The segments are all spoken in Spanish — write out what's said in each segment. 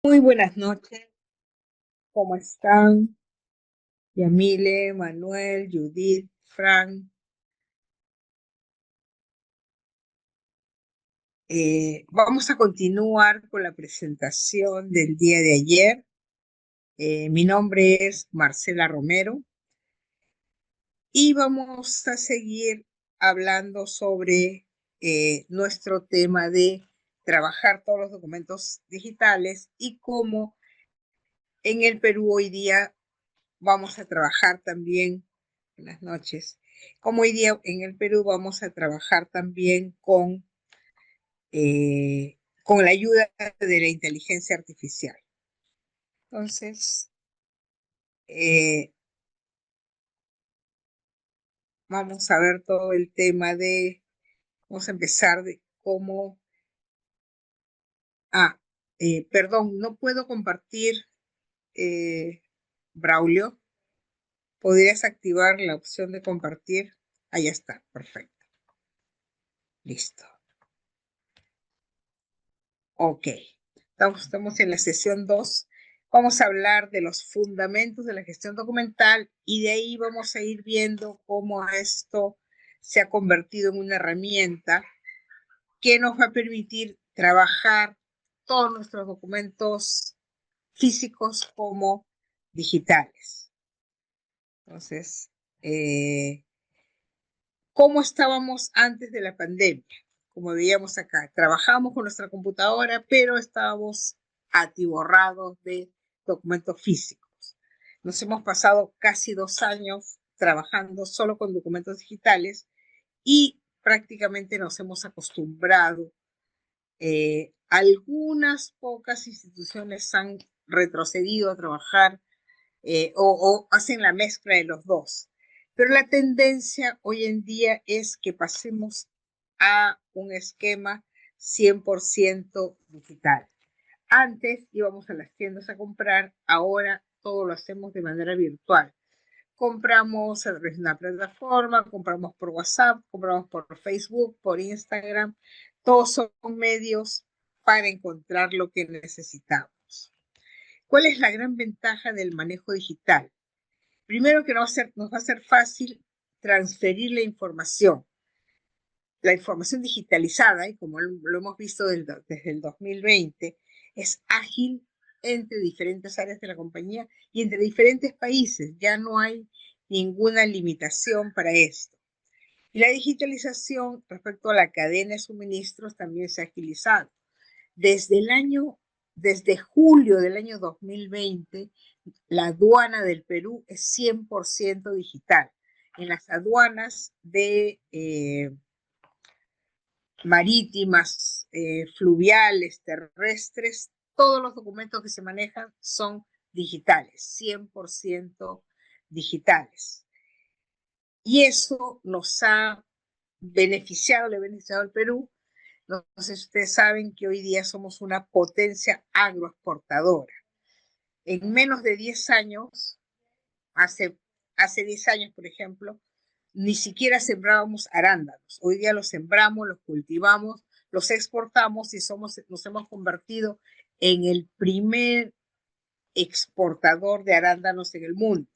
Muy buenas noches, ¿cómo están? Yamile, Manuel, Judith, Frank. Vamos a continuar con la presentación del día de ayer. Mi nombre es Marcela Romero y vamos a seguir hablando sobre nuestro tema de trabajar todos los documentos digitales y cómo en el Perú hoy día vamos a trabajar también, buenas noches, como hoy día en el Perú vamos a trabajar también con la ayuda de la inteligencia artificial. Entonces, eh, vamos a ver todo el tema vamos a empezar de cómo, ah, perdón, no puedo compartir, eh, Braulio, ¿podrías activar la opción de compartir? Ahí está, perfecto, listo. Ok, estamos en la sesión 2. Vamos a hablar de los fundamentos de la gestión documental y de ahí vamos a ir viendo cómo esto se ha convertido en una herramienta que nos va a permitir trabajar todos nuestros documentos físicos como digitales. Entonces, ¿cómo estábamos antes de la pandemia? Como veíamos acá, trabajamos con nuestra computadora, pero estábamos atiborrados de documentos físicos. Nos hemos pasado casi 2 años trabajando solo con documentos digitales y prácticamente nos hemos acostumbrado. Algunas pocas instituciones han retrocedido a trabajar, o hacen la mezcla de los dos. Pero la tendencia hoy en día es que pasemos a un esquema 100% digital. Antes íbamos a las tiendas a comprar, ahora todo lo hacemos de manera virtual. Compramos a través de una plataforma, compramos por WhatsApp, compramos por Facebook, por Instagram. Todos son medios para encontrar lo que necesitamos. ¿Cuál es la gran ventaja del manejo digital? Primero que nos va a ser fácil transferir la información digitalizada, y como lo hemos visto desde el 2020, es ágil entre diferentes áreas de la compañía y entre diferentes países. Ya no hay ninguna limitación para esto. Y la digitalización respecto a la cadena de suministros también se ha agilizado. Desde desde julio del año 2020, la aduana del Perú es 100% digital. En las aduanas marítimas, fluviales, terrestres, todos los documentos que se manejan son digitales, 100% digitales. Y eso nos ha beneficiado, le ha beneficiado al Perú. No sé si ustedes saben que hoy día somos una potencia agroexportadora. En menos de 10 años, hace, hace 10 años, por ejemplo, ni siquiera sembrábamos arándanos. Hoy día los sembramos, los cultivamos, los exportamos y nos hemos convertido en el primer exportador de arándanos en el mundo.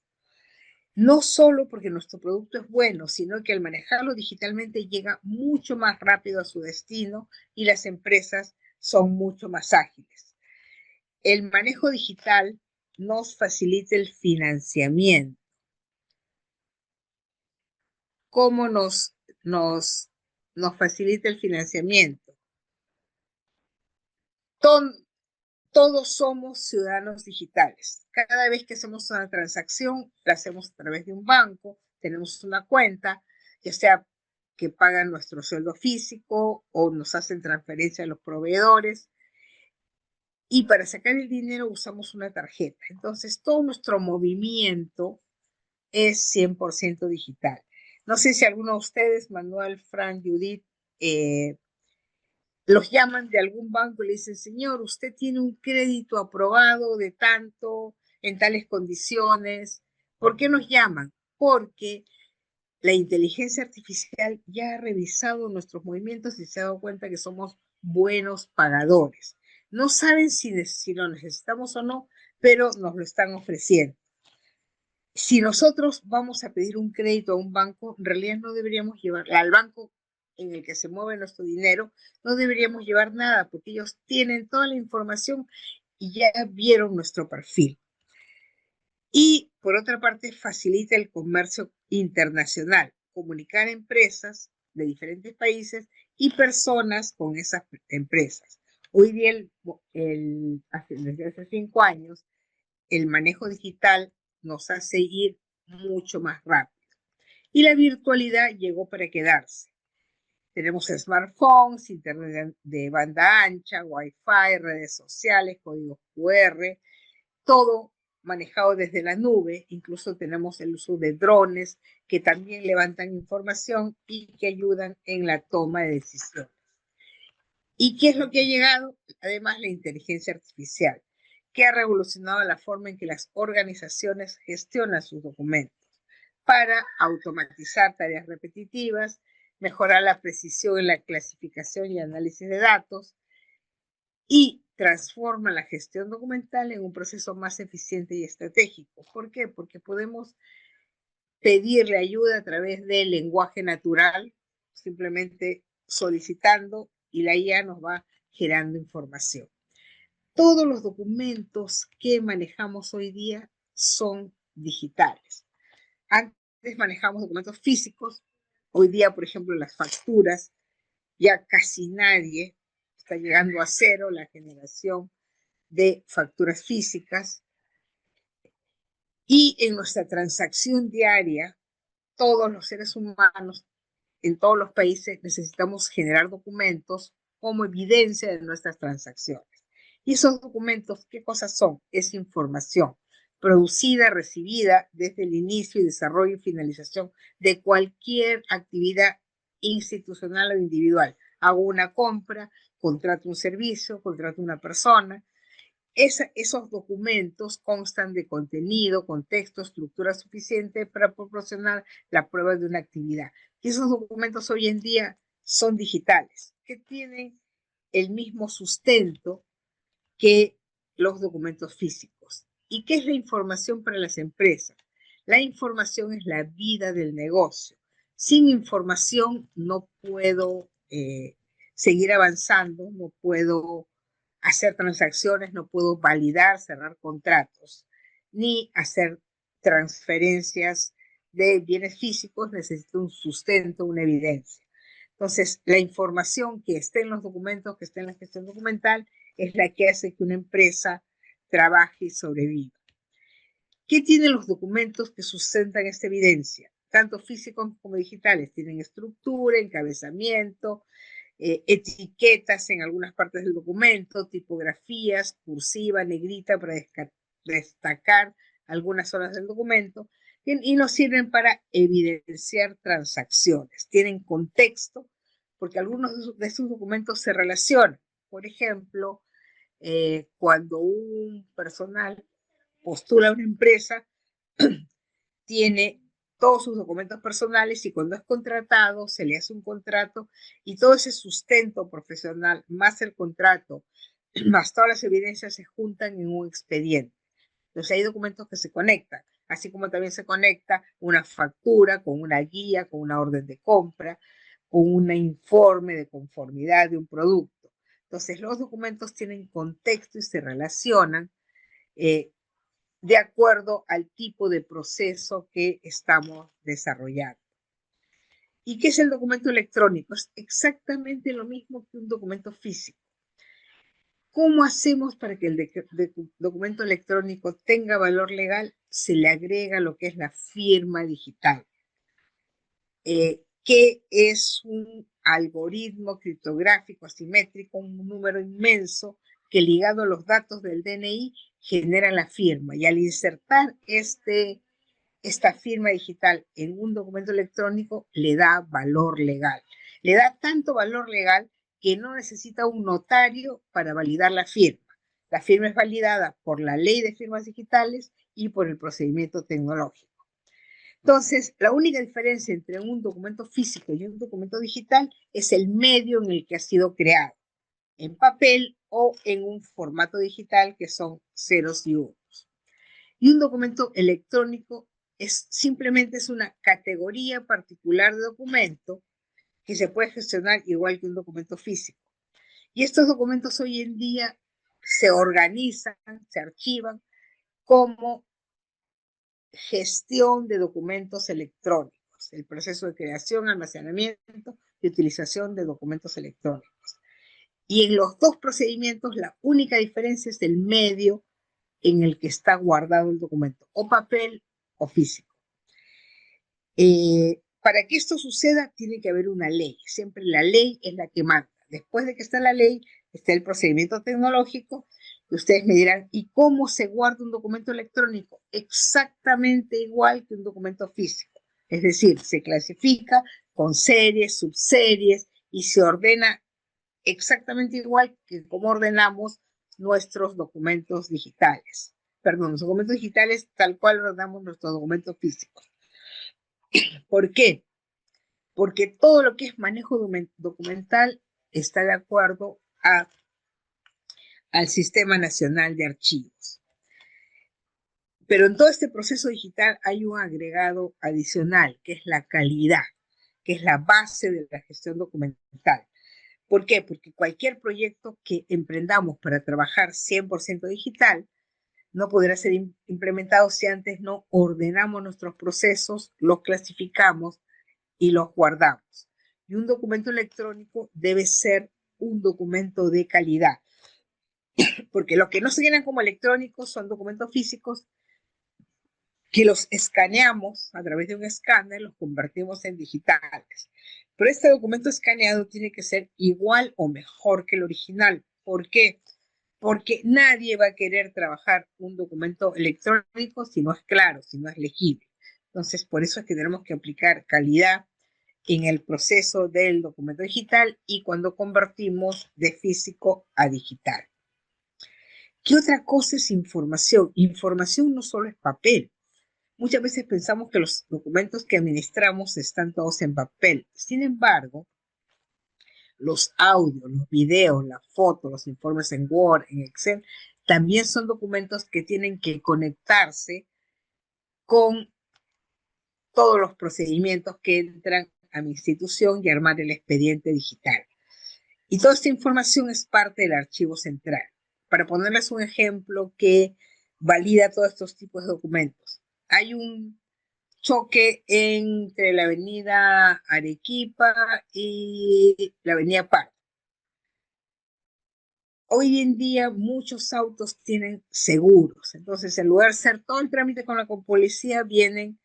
No solo porque nuestro producto es bueno, sino que al manejarlo digitalmente llega mucho más rápido a su destino y las empresas son mucho más ágiles. El manejo digital nos facilita el financiamiento. ¿Cómo nos, nos facilita el financiamiento? Ton- Todos somos ciudadanos digitales. Cada vez que hacemos una transacción, la hacemos a través de un banco, tenemos una cuenta, ya sea que pagan nuestro sueldo físico o nos hacen transferencia a los proveedores. Y para sacar el dinero usamos una tarjeta. Entonces, todo nuestro movimiento es 100% digital. No sé si alguno de ustedes, Manuel, Frank, Judith, eh, los llaman de algún banco y le dicen, señor, usted tiene un crédito aprobado de tanto, en tales condiciones. ¿Por qué nos llaman? Porque la inteligencia artificial ya ha revisado nuestros movimientos y se ha dado cuenta que somos buenos pagadores. No saben si lo necesitamos o no, pero nos lo están ofreciendo. Si nosotros vamos a pedir un crédito a un banco, en realidad no deberíamos llevar, al banco en el que se mueve nuestro dinero, no deberíamos llevar nada, porque ellos tienen toda la información y ya vieron nuestro perfil. Y por otra parte, facilita el comercio internacional, comunicar empresas de diferentes países y personas con esas empresas. Hoy día, desde hace 5 años, el manejo digital nos hace ir mucho más rápido. Y la virtualidad llegó para quedarse. Tenemos smartphones, internet de banda ancha, Wi-Fi, redes sociales, códigos QR, todo manejado desde la nube. Incluso tenemos el uso de drones que también levantan información y que ayudan en la toma de decisiones. ¿Y qué es lo que ha llegado? Además, la inteligencia artificial, que ha revolucionado la forma en que las organizaciones gestionan sus documentos para automatizar tareas repetitivas, mejorar la precisión en la clasificación y análisis de datos y transforma la gestión documental en un proceso más eficiente y estratégico. ¿Por qué? Porque podemos pedirle ayuda a través del lenguaje natural, simplemente solicitando, y la IA nos va generando información. Todos los documentos que manejamos hoy día son digitales. Antes manejamos documentos físicos, hoy día, por ejemplo, las facturas, ya casi nadie está llegando a cero la generación de facturas físicas. Y en nuestra transacción diaria, todos los seres humanos en todos los países necesitamos generar documentos como evidencia de nuestras transacciones. Y esos documentos, ¿qué cosas son? Es información producida, recibida desde el inicio y desarrollo y finalización de cualquier actividad institucional o individual. Hago una compra, contrato un servicio, contrato una persona. Esos documentos constan de contenido, contexto, estructura suficiente para proporcionar la prueba de una actividad. Y esos documentos hoy en día son digitales, que tienen el mismo sustento que los documentos físicos. ¿Y qué es la información para las empresas? La información es la vida del negocio. Sin información no puedo seguir avanzando, no puedo hacer transacciones, no puedo validar, cerrar contratos, ni hacer transferencias de bienes físicos. Necesito un sustento, una evidencia. Entonces, la información que esté en los documentos, que esté en la gestión documental, es la que hace que una empresa trabaje y sobreviva. ¿Qué tienen los documentos que sustentan esta evidencia? Tanto físicos como digitales. Tienen estructura, encabezamiento, etiquetas en algunas partes del documento, tipografías, cursiva, negrita para destacar algunas zonas del documento, y nos sirven para evidenciar transacciones. Tienen contexto, porque algunos de esos documentos se relacionan. Por ejemplo, cuando un personal postula a una empresa, tiene todos sus documentos personales y cuando es contratado se le hace un contrato y todo ese sustento profesional más el contrato, más todas las evidencias se juntan en un expediente. Entonces hay documentos que se conectan, así como también se conecta una factura con una guía, con una orden de compra, con un informe de conformidad de un producto. Entonces los documentos tienen contexto y se relacionan de acuerdo al tipo de proceso que estamos desarrollando. ¿Y qué es el documento electrónico? Es exactamente lo mismo que un documento físico. ¿Cómo hacemos para que el documento electrónico tenga valor legal? Se le agrega lo que es la firma digital, que es un algoritmo criptográfico asimétrico, un número inmenso que ligado a los datos del DNI genera la firma. Y al insertar esta firma digital en un documento electrónico le da valor legal. Le da tanto valor legal que no necesita un notario para validar la firma. La firma es validada por la ley de firmas digitales y por el procedimiento tecnológico. Entonces, la única diferencia entre un documento físico y un documento digital es el medio en el que ha sido creado, en papel o en un formato digital que son ceros y unos. Y un documento electrónico simplemente es una categoría particular de documento que se puede gestionar igual que un documento físico. Y estos documentos hoy en día se organizan, se archivan como gestión de documentos electrónicos, el proceso de creación, almacenamiento y utilización de documentos electrónicos. Y en los dos procedimientos la única diferencia es el medio en el que está guardado el documento, o papel o físico. Para que esto suceda tiene que haber una ley, siempre la ley es la que manda. Después de que está la ley, está el procedimiento tecnológico, y ustedes me dirán, ¿y cómo se guarda un documento electrónico? Exactamente igual que un documento físico. Es decir, se clasifica con series, subseries, y se ordena exactamente igual que como ordenamos nuestros documentos digitales. Perdón, los documentos digitales tal cual ordenamos nuestros documentos físicos. ¿Por qué? Porque todo lo que es manejo documental está de acuerdo al Sistema Nacional de Archivos. Pero en todo este proceso digital hay un agregado adicional, que es la calidad, que es la base de la gestión documental. ¿Por qué? Porque cualquier proyecto que emprendamos para trabajar 100% digital no podrá ser implementado si antes no ordenamos nuestros procesos, los clasificamos y los guardamos. Y un documento electrónico debe ser un documento de calidad, porque los que no se llenan como electrónicos son documentos físicos que los escaneamos a través de un escáner, los convertimos en digitales. Pero este documento escaneado tiene que ser igual o mejor que el original. ¿Por qué? Porque nadie va a querer trabajar un documento electrónico si no es claro, si no es legible. Entonces, por eso es que tenemos que aplicar calidad en el proceso del documento digital y cuando convertimos de físico a digital. ¿Qué otra cosa es información? Información no solo es papel. Muchas veces pensamos que los documentos que administramos están todos en papel. Sin embargo, los audios, los videos, las fotos, los informes en Word, en Excel, también son documentos que tienen que conectarse con todos los procedimientos que entran a mi institución y armar el expediente digital. Y toda esta información es parte del archivo central. Para ponerles un ejemplo que valida todos estos tipos de documentos. Hay un choque entre la avenida Arequipa y la avenida Parque. Hoy en día muchos autos tienen seguros, entonces en lugar de hacer todo el trámite con la policía, vienen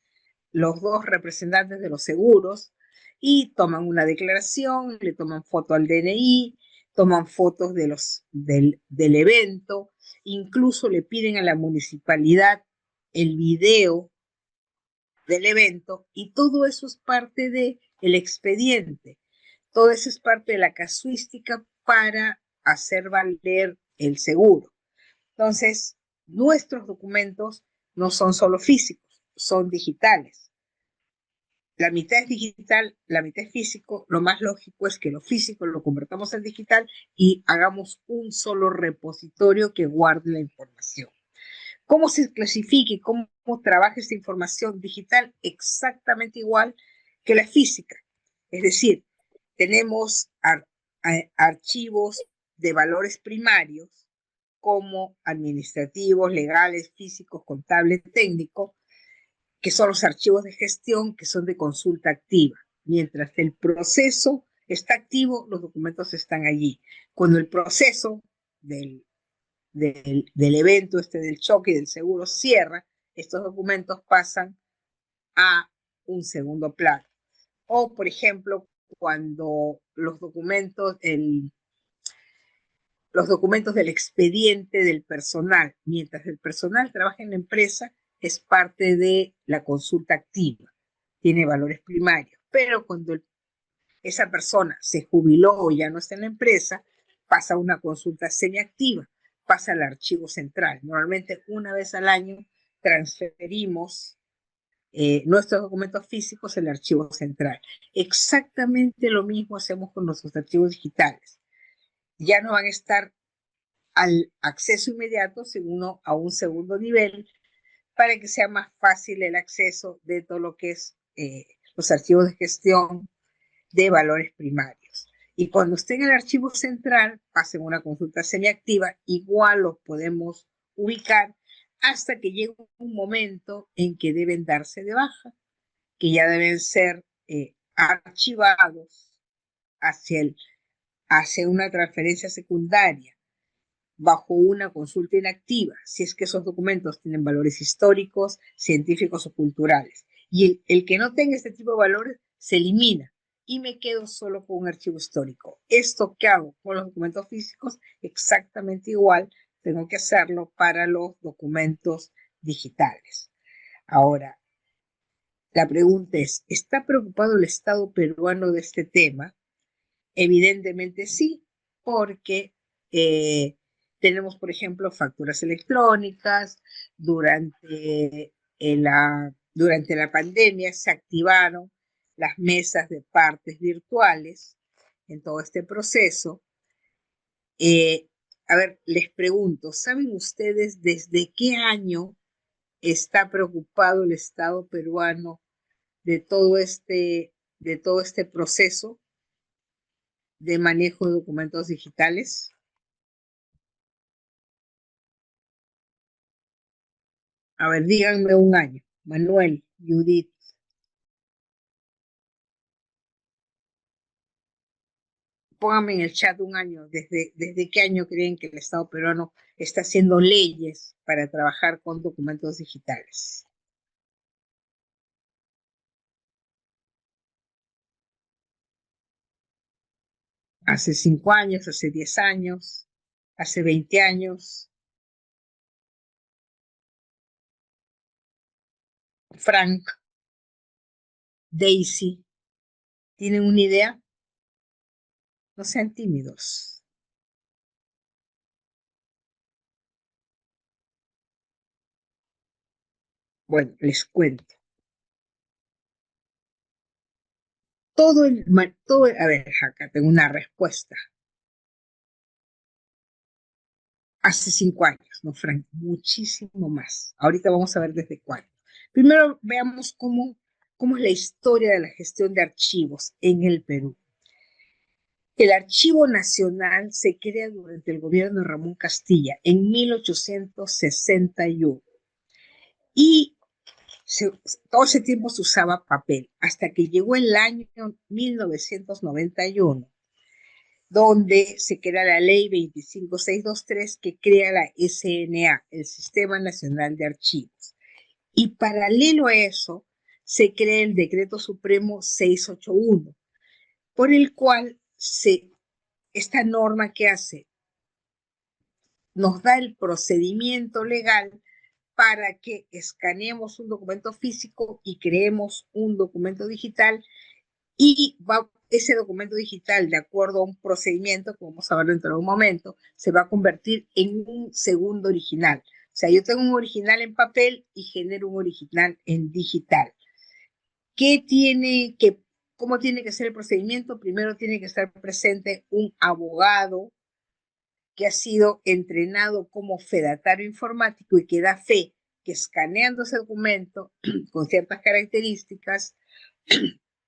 los dos representantes de los seguros y toman una declaración, le toman foto al DNI, toman fotos del evento, incluso le piden a la municipalidad el video del evento y todo eso es parte del expediente, todo eso es parte de la casuística para hacer valer el seguro. Entonces, nuestros documentos no son solo físicos, son digitales. La mitad es digital, la mitad es físico. Lo más lógico es que lo físico lo convertamos en digital y hagamos un solo repositorio que guarde la información. ¿Cómo se clasifica y cómo trabaja esta información digital? Exactamente igual que la física. Es decir, tenemos archivos de valores primarios como administrativos, legales, físicos, contables, técnicos, que son los archivos de gestión que son de consulta activa. Mientras el proceso está activo, los documentos están allí. Cuando el proceso del evento del choque y del seguro cierra, estos documentos pasan a un segundo plano. O, por ejemplo, cuando los documentos del expediente del personal, mientras el personal trabaja en la empresa, es parte de la consulta activa, tiene valores primarios. Pero cuando esa persona se jubiló o ya no está en la empresa, pasa a una consulta semiactiva, pasa al archivo central. Normalmente una vez al año transferimos nuestros documentos físicos al archivo central. Exactamente lo mismo hacemos con nuestros archivos digitales. Ya no van a estar al acceso inmediato, sino a un segundo nivel, para que sea más fácil el acceso de todo lo que es los archivos de gestión de valores primarios. Y cuando esté en el archivo central, pasen una consulta semiactiva, igual los podemos ubicar hasta que llegue un momento en que deben darse de baja, que ya deben ser archivados hacia, hacia una transferencia secundaria bajo una consulta inactiva, si es que esos documentos tienen valores históricos, científicos o culturales. Y el que no tenga este tipo de valores se elimina y me quedo solo con un archivo histórico. Esto que hago con los documentos físicos, exactamente igual, tengo que hacerlo para los documentos digitales. Ahora, la pregunta es, ¿está preocupado el Estado peruano de este tema? Evidentemente sí, porque tenemos, por ejemplo, facturas electrónicas. Durante la pandemia se activaron las mesas de partes virtuales en todo este proceso. Eh, a ver, les pregunto, ¿saben ustedes desde qué año está preocupado el Estado peruano de todo este proceso de manejo de documentos digitales? A ver, díganme un año. Manuel, Judith, pónganme en el chat un año. ¿Desde qué año creen que el Estado peruano está haciendo leyes para trabajar con documentos digitales? ¿Hace 5 años, hace 10 años, hace 20 años? Frank, Daisy, ¿tienen una idea? No sean tímidos. Bueno, les cuento. A ver, acá tengo una respuesta. Hace 5 años, ¿no, Frank? Muchísimo más. Ahorita vamos a ver desde cuándo. Primero veamos cómo es la historia de la gestión de archivos en el Perú. El Archivo Nacional se crea durante el gobierno de Ramón Castilla en 1861 y todo ese tiempo se usaba papel hasta que llegó el año 1991, donde se crea la ley 25623 que crea la SNA, el Sistema Nacional de Archivos. Y paralelo a eso, se crea el Decreto Supremo 681, por el cual esta norma que hace nos da el procedimiento legal para que escaneemos un documento físico y creemos un documento digital y ese documento digital, de acuerdo a un procedimiento que vamos a ver dentro de un momento, se va a convertir en un segundo original. O sea, yo tengo un original en papel y genero un original en digital. ¿Cómo tiene que ser el procedimiento? Primero tiene que estar presente un abogado que ha sido entrenado como fedatario informático y que da fe que escaneando ese documento con ciertas características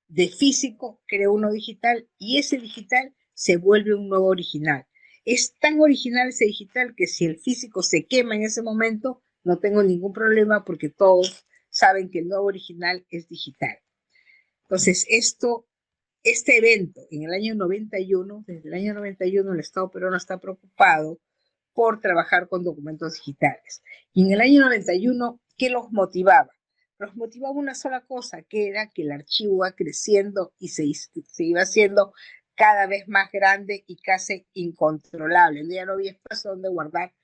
de físico crea uno digital y ese digital se vuelve un nuevo original. Es tan original ese digital que si el físico se quema en ese momento, no tengo ningún problema porque todos saben que el nuevo original es digital. Entonces, este evento en el año 91, desde el año 91 el Estado peruano está preocupado por trabajar con documentos digitales. Y en el año 91, ¿qué los motivaba? Los motivaba una sola cosa, que era que el archivo va creciendo y se iba haciendo cada vez más grande y casi incontrolable. Ya no había espacio donde guardar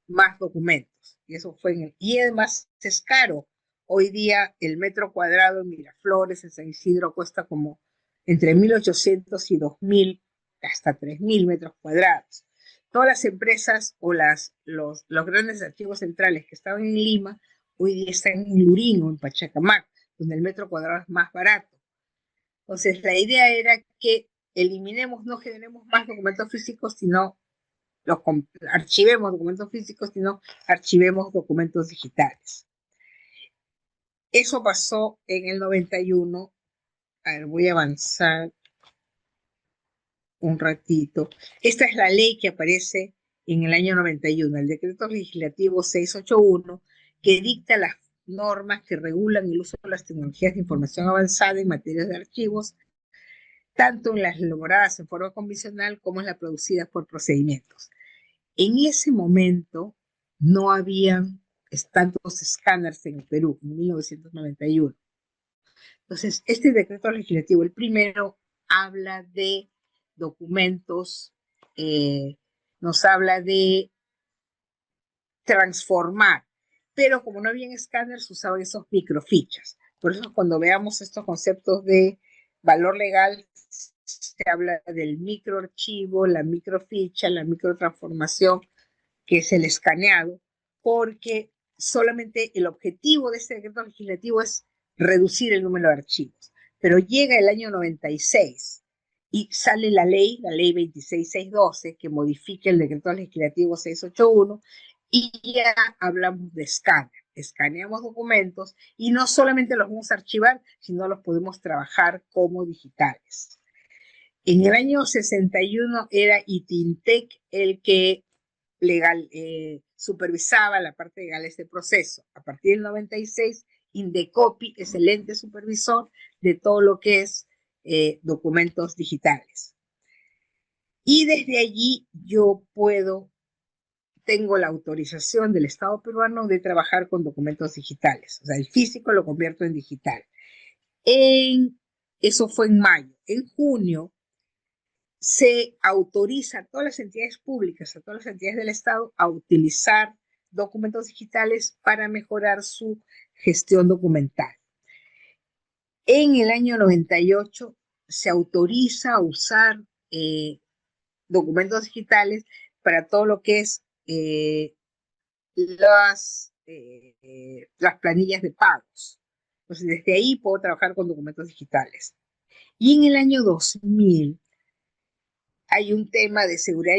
más documentos. Y eso fue y además es caro. Hoy día el metro cuadrado en Miraflores, en San Isidro, cuesta como entre 1.800 y 2.000, hasta 3.000 metros cuadrados. Todas las empresas o los grandes archivos centrales que estaban en Lima, hoy día están en Lurín o en Pachacamac, donde el metro cuadrado es más barato. Entonces, la idea era que eliminemos, no generemos más documentos físicos, sino archivemos documentos físicos, sino archivemos documentos digitales. Eso pasó en el 91. A ver, voy a avanzar un ratito. Esta es la ley que aparece en el año 91, el decreto legislativo 681, que dicta las normas que regulan el uso de las tecnologías de información avanzada en materia de archivos, tanto en las elaboradas en forma convencional como en las producidas por procedimientos. En ese momento no habían tantos escáneres en el Perú, en 1991. Entonces, este decreto legislativo, el primero, habla de documentos, nos habla de transformar, pero como no había escáneres, se usaban esos microfichas. Por eso cuando veamos estos conceptos de valor legal, se habla del microarchivo, la microficha, la microtransformación, que es el escaneado, porque solamente el objetivo de este decreto legislativo es reducir el número de archivos. Pero llega el año 96 y sale la ley 26612, que modifica el decreto legislativo 681, y ya hablamos de escáner. Escaneamos documentos y no solamente los vamos a archivar, sino los podemos trabajar como digitales. En el año 61 era ITINTEC el que supervisaba la parte legal de este proceso. A partir del 96, Indecopi es el ente supervisor de todo lo que es documentos digitales. Y desde allí yo tengo la autorización del Estado peruano de trabajar con documentos digitales. O sea, el físico lo convierto en digital. Eso fue en mayo. En junio se autoriza a todas las entidades públicas, a todas las entidades del Estado, a utilizar documentos digitales para mejorar su gestión documental. En el año 98 se autoriza a usar documentos digitales para todo lo que es las planillas de pagos. Entonces, desde ahí puedo trabajar con documentos digitales. Y en el año 2000 hay un tema de seguridad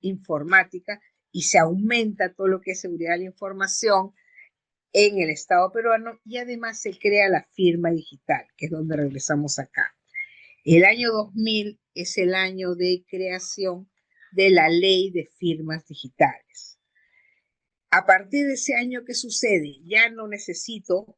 informática y se aumenta todo lo que es seguridad de la información en el Estado peruano y además se crea la firma digital, que es donde regresamos acá. El año 2000 es el año de creación de la ley de firmas digitales. A partir de ese año, ¿qué sucede? Ya no necesito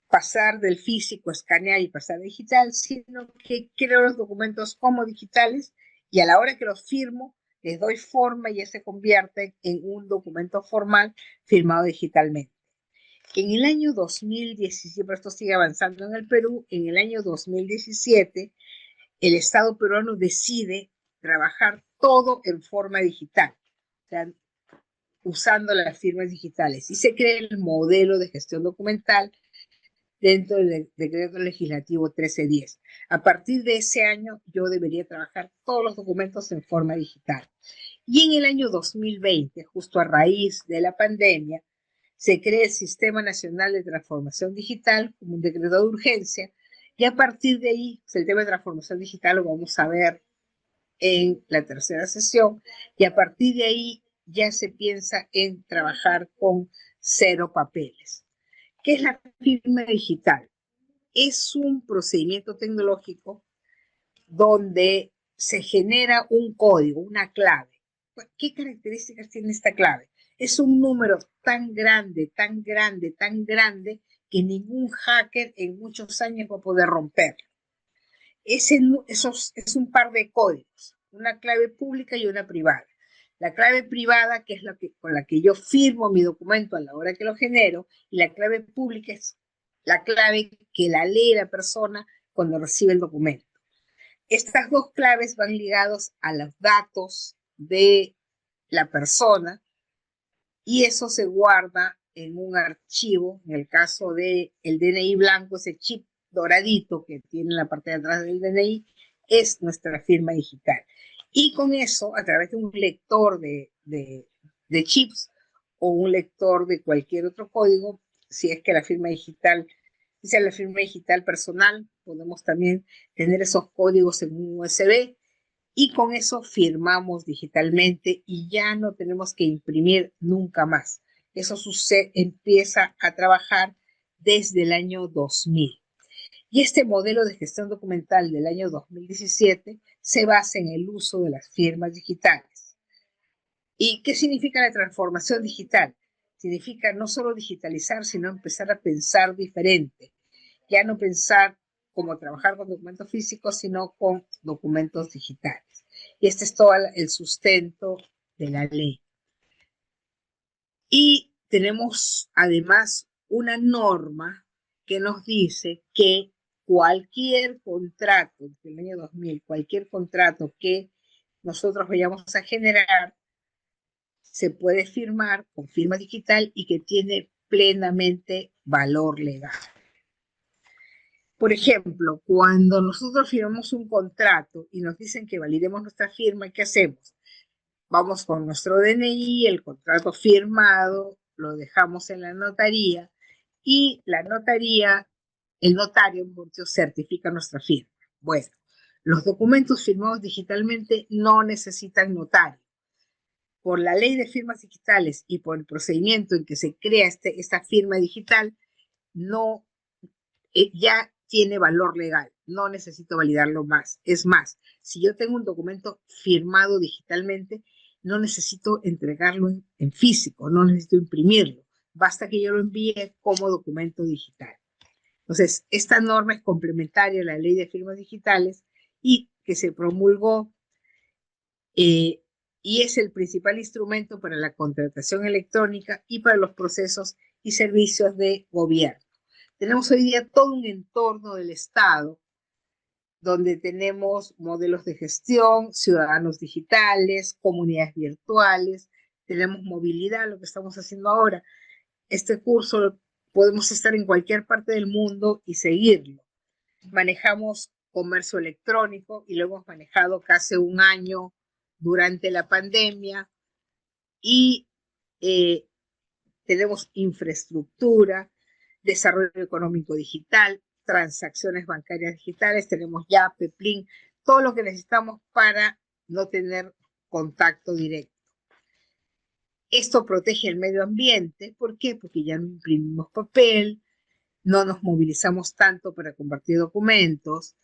pasar del físico, escanear y pasar a digital, sino que creo los documentos como digitales y a la hora que los firmo, les doy forma y ya se convierten en un documento formal firmado digitalmente. En el año 2017, pero esto sigue avanzando en el Perú, en el año 2017, el Estado peruano decide trabajar todo en forma digital, o sea, usando las firmas digitales, y se crea el modelo de gestión documental dentro del decreto legislativo 1310. A partir de ese año, yo debería trabajar todos los documentos en forma digital. Y en el año 2020, justo a raíz de la pandemia, se crea el Sistema Nacional de Transformación Digital como un decreto de urgencia, y a partir de ahí, el tema de transformación digital lo vamos a ver en la tercera sesión, y a partir de ahí ya se piensa en trabajar con 0 papeles. ¿Qué es la firma digital? Es un procedimiento tecnológico donde se genera un código, una clave. ¿Qué características tiene esta clave? Es un número tan grande, tan grande, tan grande, que ningún hacker en muchos años va a poder romperlo. Es un par de códigos, una clave pública y una privada. La clave privada, que es con la que yo firmo mi documento a la hora que lo genero, y la clave pública es la clave que la lee la persona cuando recibe el documento. Estas dos claves van ligados a los datos de la persona y eso se guarda en un archivo. En el caso del DNI blanco, ese chip doradito que tiene en la parte de atrás del DNI es nuestra firma digital. Y con eso, a través de un lector de chips o un lector de cualquier otro código, si es que la firma digital, si es la firma digital personal, podemos también tener esos códigos en un USB y con eso firmamos digitalmente y ya no tenemos que imprimir nunca más. Eso empieza a trabajar desde el año 2000. Y este modelo de gestión documental del año 2017 se basa en el uso de las firmas digitales. ¿Y qué significa la transformación digital? Significa no solo digitalizar, sino empezar a pensar diferente. Ya no pensar como trabajar con documentos físicos, sino con documentos digitales. Y este es todo el sustento de la ley. Y tenemos además una norma que nos dice que cualquier contrato, del año 2000, cualquier contrato que nosotros vayamos a generar, se puede firmar con firma digital y que tiene plenamente valor legal. Por ejemplo, cuando nosotros firmamos un contrato y nos dicen que validemos nuestra firma, ¿qué hacemos? Vamos con nuestro DNI, el contrato firmado, lo dejamos en la notaría y la notaría, el notario, certifica nuestra firma. Bueno, los documentos firmados digitalmente no necesitan notario. Por la ley de firmas digitales y por el procedimiento en que se crea esta firma digital, no, ya tiene valor legal, no necesito validarlo más. Es más, si yo tengo un documento firmado digitalmente, no necesito entregarlo en físico, no necesito imprimirlo, basta que yo lo envíe como documento digital. Entonces, esta norma es complementaria a la ley de firmas digitales y que se promulgó y es el principal instrumento para la contratación electrónica y para los procesos y servicios de gobierno. Tenemos hoy día todo un entorno del Estado donde tenemos modelos de gestión, ciudadanos digitales, comunidades virtuales, tenemos movilidad, lo que estamos haciendo ahora. Este curso podemos estar en cualquier parte del mundo y seguirlo. Manejamos comercio electrónico y lo hemos manejado casi un año durante la pandemia y tenemos infraestructura, desarrollo económico digital, transacciones bancarias digitales, tenemos ya Peplin, todo lo que necesitamos para no tener contacto directo. Esto protege el medio ambiente, ¿por qué? Porque ya no imprimimos papel, no nos movilizamos tanto para compartir documentos,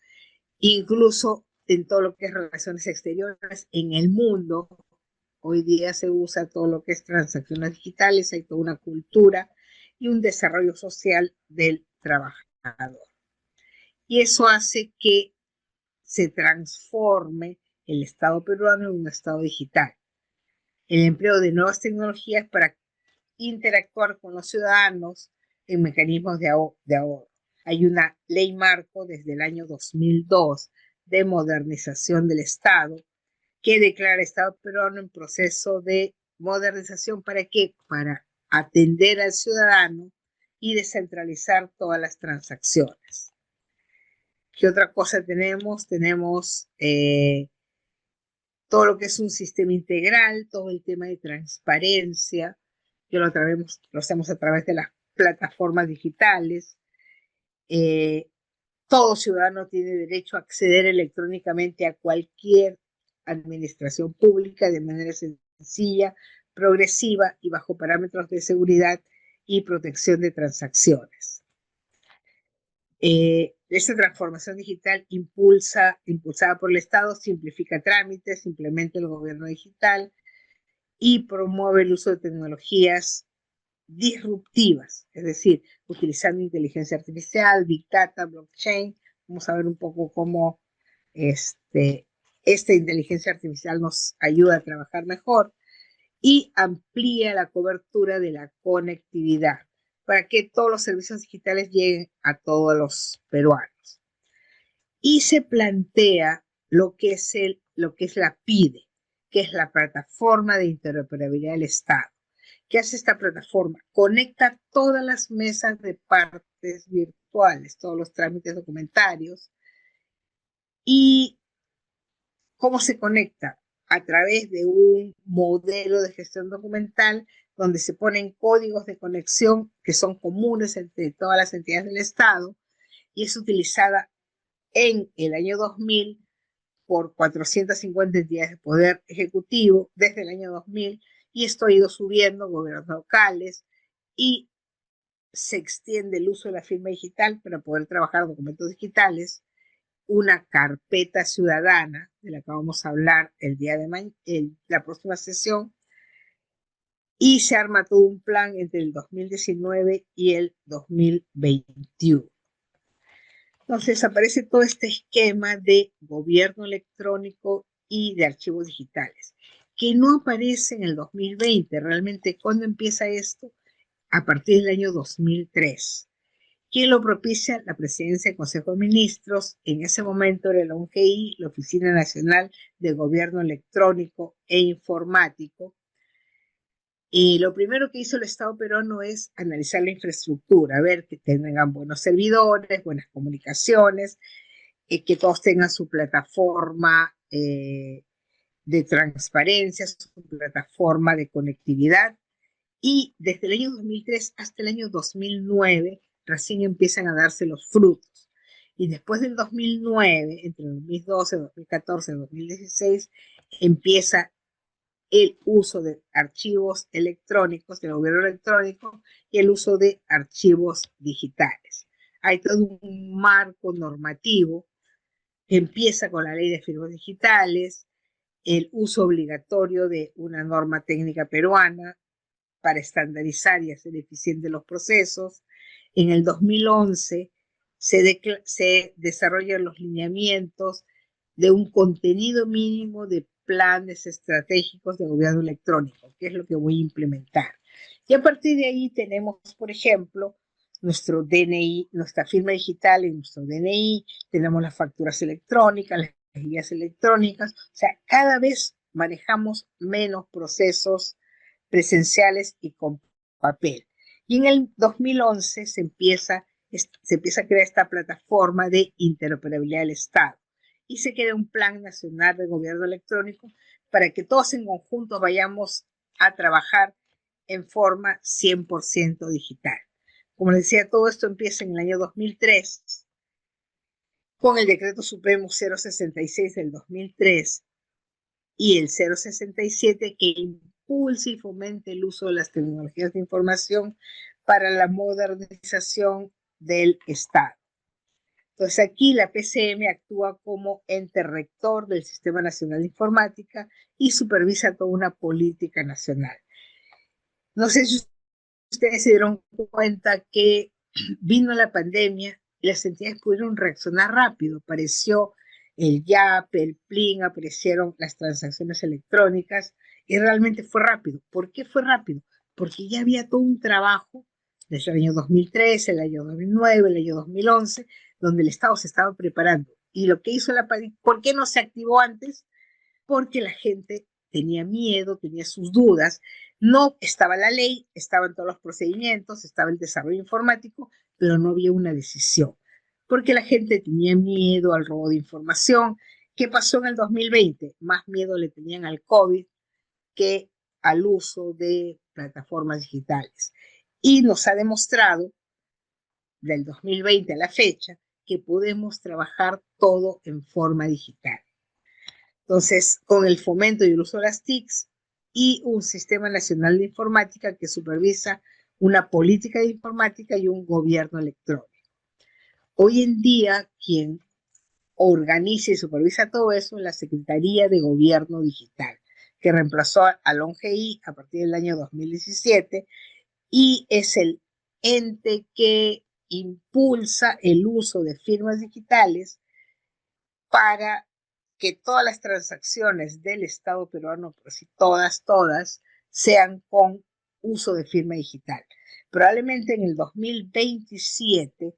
incluso en todo lo que es relaciones exteriores en el mundo. Hoy día se usa todo lo que es transacciones digitales, hay toda una cultura y un desarrollo social del trabajador. Y eso hace que se transforme el Estado peruano en un Estado digital. El empleo de nuevas tecnologías para interactuar con los ciudadanos en mecanismos de ahorro. Hay una ley marco desde el año 2002 de modernización del Estado que declara Estado peruano en proceso de modernización. ¿Para qué? Para atender al ciudadano y descentralizar todas las transacciones. ¿Qué otra cosa tenemos? Tenemos todo lo que es un sistema integral, todo el tema de transparencia, que lo hacemos a través de las plataformas digitales. Todo ciudadano tiene derecho a acceder electrónicamente a cualquier administración pública de manera sencilla, progresiva y bajo parámetros de seguridad y protección de transacciones. Esta transformación digital impulsada por el Estado, simplifica trámites, implementa el gobierno digital y promueve el uso de tecnologías disruptivas, es decir, utilizando inteligencia artificial, Big Data, blockchain. Vamos a ver un poco cómo esta inteligencia artificial nos ayuda a trabajar mejor y amplía la cobertura de la conectividad para que todos los servicios digitales lleguen a todos los peruanos. Y se plantea lo que es la PIDE, que es la Plataforma de Interoperabilidad del Estado. ¿Qué hace esta plataforma? Conecta todas las mesas de partes virtuales, todos los trámites documentarios. ¿Y cómo se conecta? A través de un modelo de gestión documental donde se ponen códigos de conexión que son comunes entre todas las entidades del Estado y es utilizada en el año 2000 por 450 entidades de poder ejecutivo desde el año 2000, y esto ha ido subiendo, gobiernos locales, y se extiende el uso de la firma digital para poder trabajar documentos digitales, una carpeta ciudadana, de la que vamos a hablar el día de la próxima sesión, y se arma todo un plan entre el 2019 y el 2021. Entonces aparece todo este esquema de gobierno electrónico y de archivos digitales, que no aparece en el 2020. Realmente, ¿cuándo empieza esto? A partir del año 2003. ¿Quién lo propicia? La Presidencia del Consejo de Ministros. En ese momento era la ONGI, la Oficina Nacional de Gobierno Electrónico e Informático. Y lo primero que hizo el Estado peruano es analizar la infraestructura, ver que tengan buenos servidores, buenas comunicaciones, que todos tengan su plataforma de transparencia, su plataforma de conectividad. Y desde el año 2003 hasta el año 2009 recién empiezan a darse los frutos. Y después del 2009, entre el 2012, 2014 y 2016, empieza el uso de archivos electrónicos, del gobierno electrónico, y el uso de archivos digitales. Hay todo un marco normativo que empieza con la ley de firmas digitales, el uso obligatorio de una norma técnica peruana para estandarizar y hacer eficientes los procesos. En el 2011 se desarrollan los lineamientos de un contenido mínimo de planes estratégicos de gobierno electrónico, que es lo que voy a implementar. Y a partir de ahí tenemos, por ejemplo, nuestro DNI, nuestra firma digital en nuestro DNI, tenemos las facturas electrónicas, las guías electrónicas, o sea, cada vez manejamos menos procesos presenciales y con papel. Y en el 2011 se empieza a crear esta plataforma de interoperabilidad del Estado y se crea un plan nacional de gobierno electrónico para que todos en conjunto vayamos a trabajar en forma 100% digital. Como les decía, todo esto empieza en el año 2003 con el Decreto Supremo 066 del 2003 y el 067 que impulsa y fomenta el uso de las tecnologías de información para la modernización del Estado. Entonces aquí la PCM actúa como ente rector del Sistema Nacional de Informática y supervisa toda una política nacional. No sé si ustedes se dieron cuenta que vino la pandemia y las entidades pudieron reaccionar rápido. Apareció el YAP, el PLIN, aparecieron las transacciones electrónicas y realmente fue rápido. ¿Por qué fue rápido? Porque ya había todo un trabajo desde el año 2013, el año 2009, el año 2011, donde el Estado se estaba preparando. Y lo que hizo la pandemia, ¿por qué no se activó antes? Porque la gente tenía miedo, tenía sus dudas, no estaba la ley, estaban todos los procedimientos, estaba el desarrollo informático, pero no había una decisión, porque la gente tenía miedo al robo de información. ¿Qué pasó en el 2020? Más miedo le tenían al COVID que al uso de plataformas digitales. Y nos ha demostrado, del 2020 a la fecha, que podemos trabajar todo en forma digital. Entonces, con el fomento y el uso de las TICs y un sistema nacional de informática que supervisa una política de informática y un gobierno electrónico. Hoy en día, quien organiza y supervisa todo eso es la Secretaría de Gobierno Digital, que reemplazó al ONGI a partir del año 2017 y es el ente que impulsa el uso de firmas digitales para que todas las transacciones del Estado peruano, por si todas, sean con uso de firma digital. Probablemente en el 2027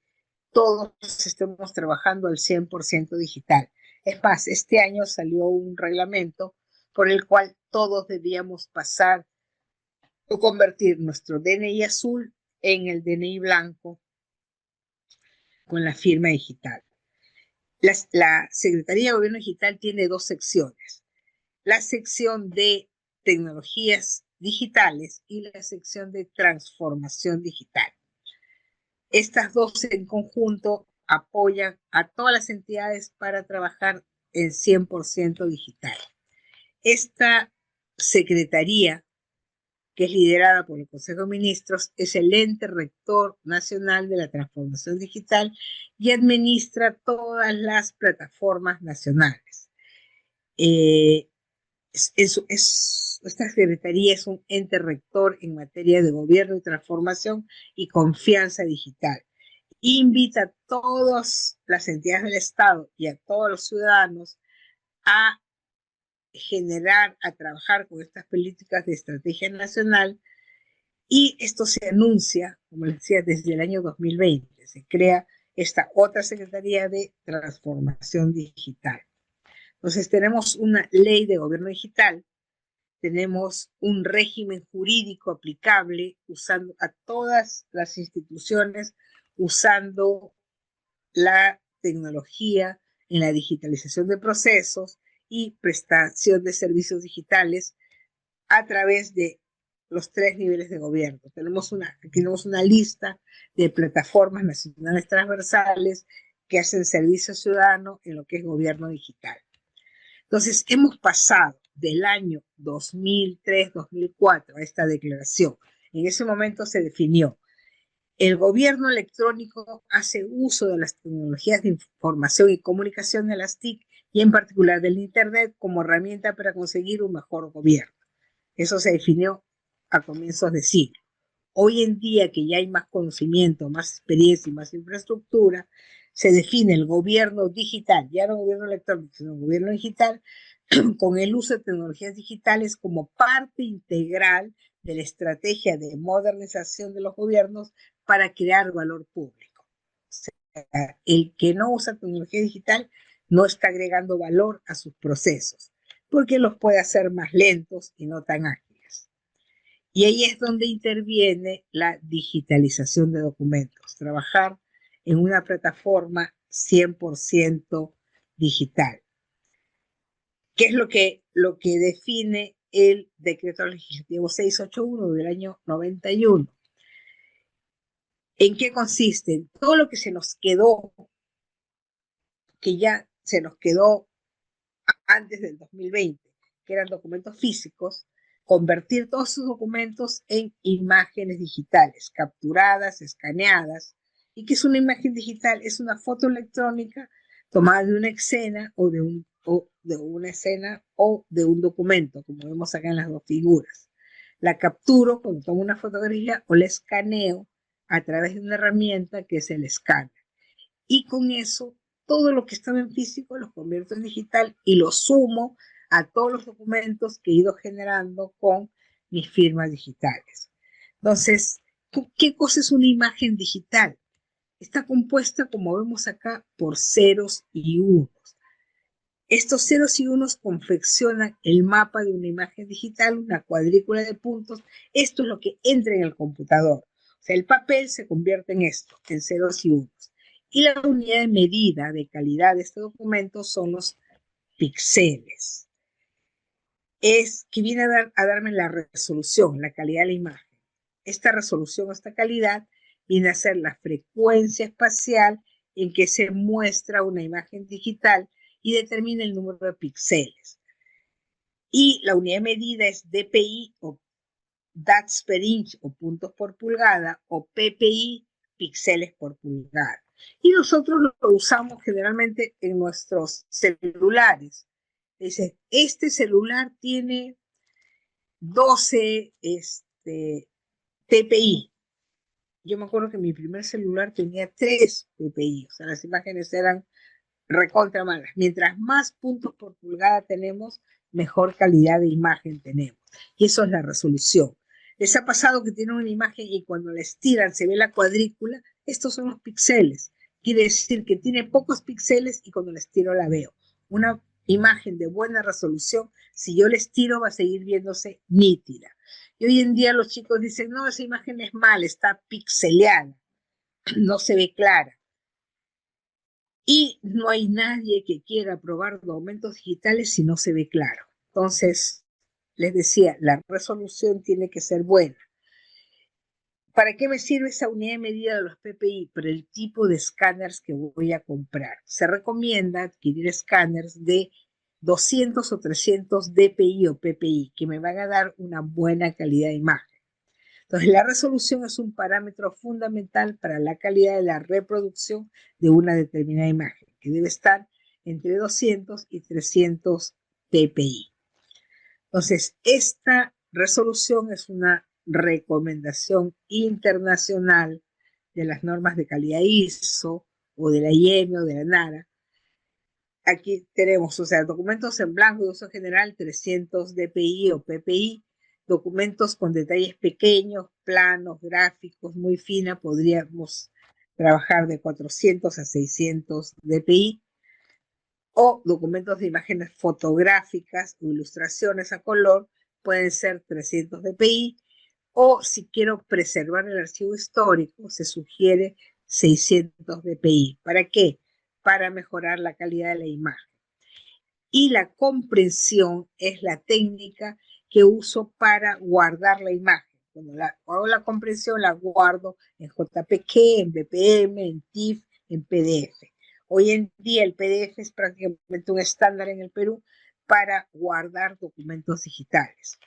todos estemos trabajando al 100% digital. Es más, este año salió un reglamento por el cual todos debíamos pasar o convertir nuestro DNI azul en el DNI blanco con la firma digital. La Secretaría de Gobierno Digital tiene dos secciones. La sección de tecnologías digitales y la sección de transformación digital. Estas dos en conjunto apoyan a todas las entidades para trabajar en 100% digital. Esta secretaría, que es liderada por el Consejo de Ministros, es el ente rector nacional de la transformación digital y administra todas las plataformas nacionales. Esta secretaría es un ente rector en materia de gobierno y transformación y confianza digital. Invita a todas las entidades del Estado y a todos los ciudadanos a a trabajar con estas políticas de estrategia nacional, y esto se anuncia, como les decía, desde el año 2020. Se crea esta otra Secretaría de Transformación Digital. Entonces tenemos una ley de gobierno digital, tenemos un régimen jurídico aplicable usando a todas las instituciones, usando la tecnología en la digitalización de procesos y prestación de servicios digitales a través de los 3 niveles de gobierno. Aquí tenemos una lista de plataformas nacionales transversales que hacen servicio ciudadano en lo que es gobierno digital. Entonces, hemos pasado del año 2003-2004 a esta declaración. En ese momento se definió: el gobierno electrónico hace uso de las tecnologías de información y comunicación de las TIC y en particular del Internet como herramienta para conseguir un mejor gobierno. Eso se definió a comienzos de siglo. Hoy en día, que ya hay más conocimiento, más experiencia y más infraestructura, se define el gobierno digital, ya no gobierno electrónico, sino gobierno digital, con el uso de tecnologías digitales como parte integral de la estrategia de modernización de los gobiernos para crear valor público. O sea, el que no usa tecnología digital no está agregando valor a sus procesos, porque los puede hacer más lentos y no tan ágiles. Y ahí es donde interviene la digitalización de documentos, trabajar en una plataforma 100% digital. ¿Qué es lo que define el decreto legislativo 681 del año 91? ¿En qué consiste? Todo lo que se nos quedó, que ya se nos quedó antes del 2020, que eran documentos físicos, convertir todos esos documentos en imágenes digitales, capturadas, escaneadas. ¿Y qué es una imagen digital? Es una foto electrónica tomada de una escena o de una escena o de un documento, como vemos acá en las dos figuras. La capturo cuando tomo una fotografía o la escaneo a través de una herramienta que es el escáner. Y con eso, todo lo que estaba en físico lo convierto en digital y lo sumo a todos los documentos que he ido generando con mis firmas digitales. Entonces, ¿qué cosa es una imagen digital? Está compuesta, como vemos acá, por ceros y unos. Estos ceros y unos confeccionan el mapa de una imagen digital, una cuadrícula de puntos. Esto es lo que entra en el computador. O sea, el papel se convierte en esto, en ceros y unos. Y la unidad de medida de calidad de este documento son los píxeles. Es que viene a darme la resolución, la calidad de la imagen. Esta resolución, esta calidad, viene a ser la frecuencia espacial en que se muestra una imagen digital y determina el número de píxeles. Y la unidad de medida es DPI o dots per inch o puntos por pulgada, o PPI, píxeles por pulgada. Y nosotros lo usamos generalmente en nuestros celulares. Dice, este celular tiene 12 PPI. Yo me acuerdo que mi primer celular tenía 3 PPI, o sea, las imágenes eran recontra malas. Mientras más puntos por pulgada tenemos, mejor calidad de imagen tenemos. Y eso es la resolución. ¿Les ha pasado que tienen una imagen y cuando la estiran se ve la cuadrícula? Estos son los píxeles. Quiere decir que tiene pocos píxeles y cuando la estiro la veo. Una imagen de buena resolución, si yo la estiro va a seguir viéndose nítida. Y hoy en día los chicos dicen, no, esa imagen es mala, está pixeleada, no se ve clara. Y no hay nadie que quiera probar documentos digitales si no se ve claro. Entonces, les decía, la resolución tiene que ser buena. ¿Para qué me sirve esa unidad de medida de los PPI? Para el tipo de escáneres que voy a comprar. Se recomienda adquirir escáneres de 200 o 300 DPI o PPI, que me van a dar una buena calidad de imagen. Entonces, la resolución es un parámetro fundamental para la calidad de la reproducción de una determinada imagen, que debe estar entre 200 y 300 dpi. Entonces, esta resolución es una recomendación internacional de las normas de calidad ISO o de la IEM o de la NARA. Aquí tenemos, o sea, documentos en blanco de uso general, 300 dpi o ppi, documentos con detalles pequeños, planos, gráficos, muy fina, podríamos trabajar de 400 a 600 dpi, o documentos de imágenes fotográficas o ilustraciones a color, pueden ser 300 dpi, o si quiero preservar el archivo histórico, se sugiere 600 dpi. ¿Para qué? Para mejorar la calidad de la imagen. Y la comprensión es la técnica que uso para guardar la imagen. Cuando hago la comprensión, la guardo en JPG, en BPM, en TIFF, en PDF. Hoy en día el PDF es prácticamente un estándar en el Perú para guardar documentos digitales.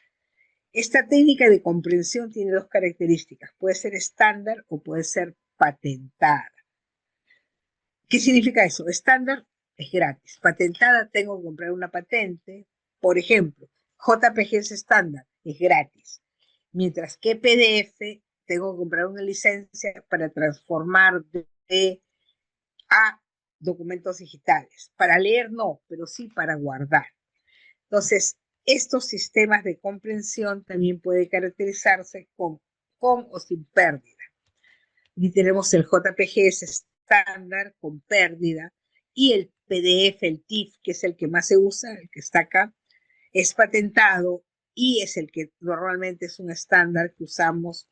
Esta técnica de comprensión tiene dos características. Puede ser estándar o puede ser patentada. ¿Qué significa eso? Estándar es gratis. Patentada, tengo que comprar una patente. Por ejemplo, JPG es estándar, es gratis. Mientras que PDF, tengo que comprar una licencia para transformar a documentos digitales. Para leer no, pero sí para guardar. Entonces, estos sistemas de comprensión también pueden caracterizarse con o sin pérdida. Y tenemos el JPG, es estándar con pérdida, y el PDF, el TIFF, que es el que más se usa, el que está acá, es patentado y es el que normalmente es un estándar que usamos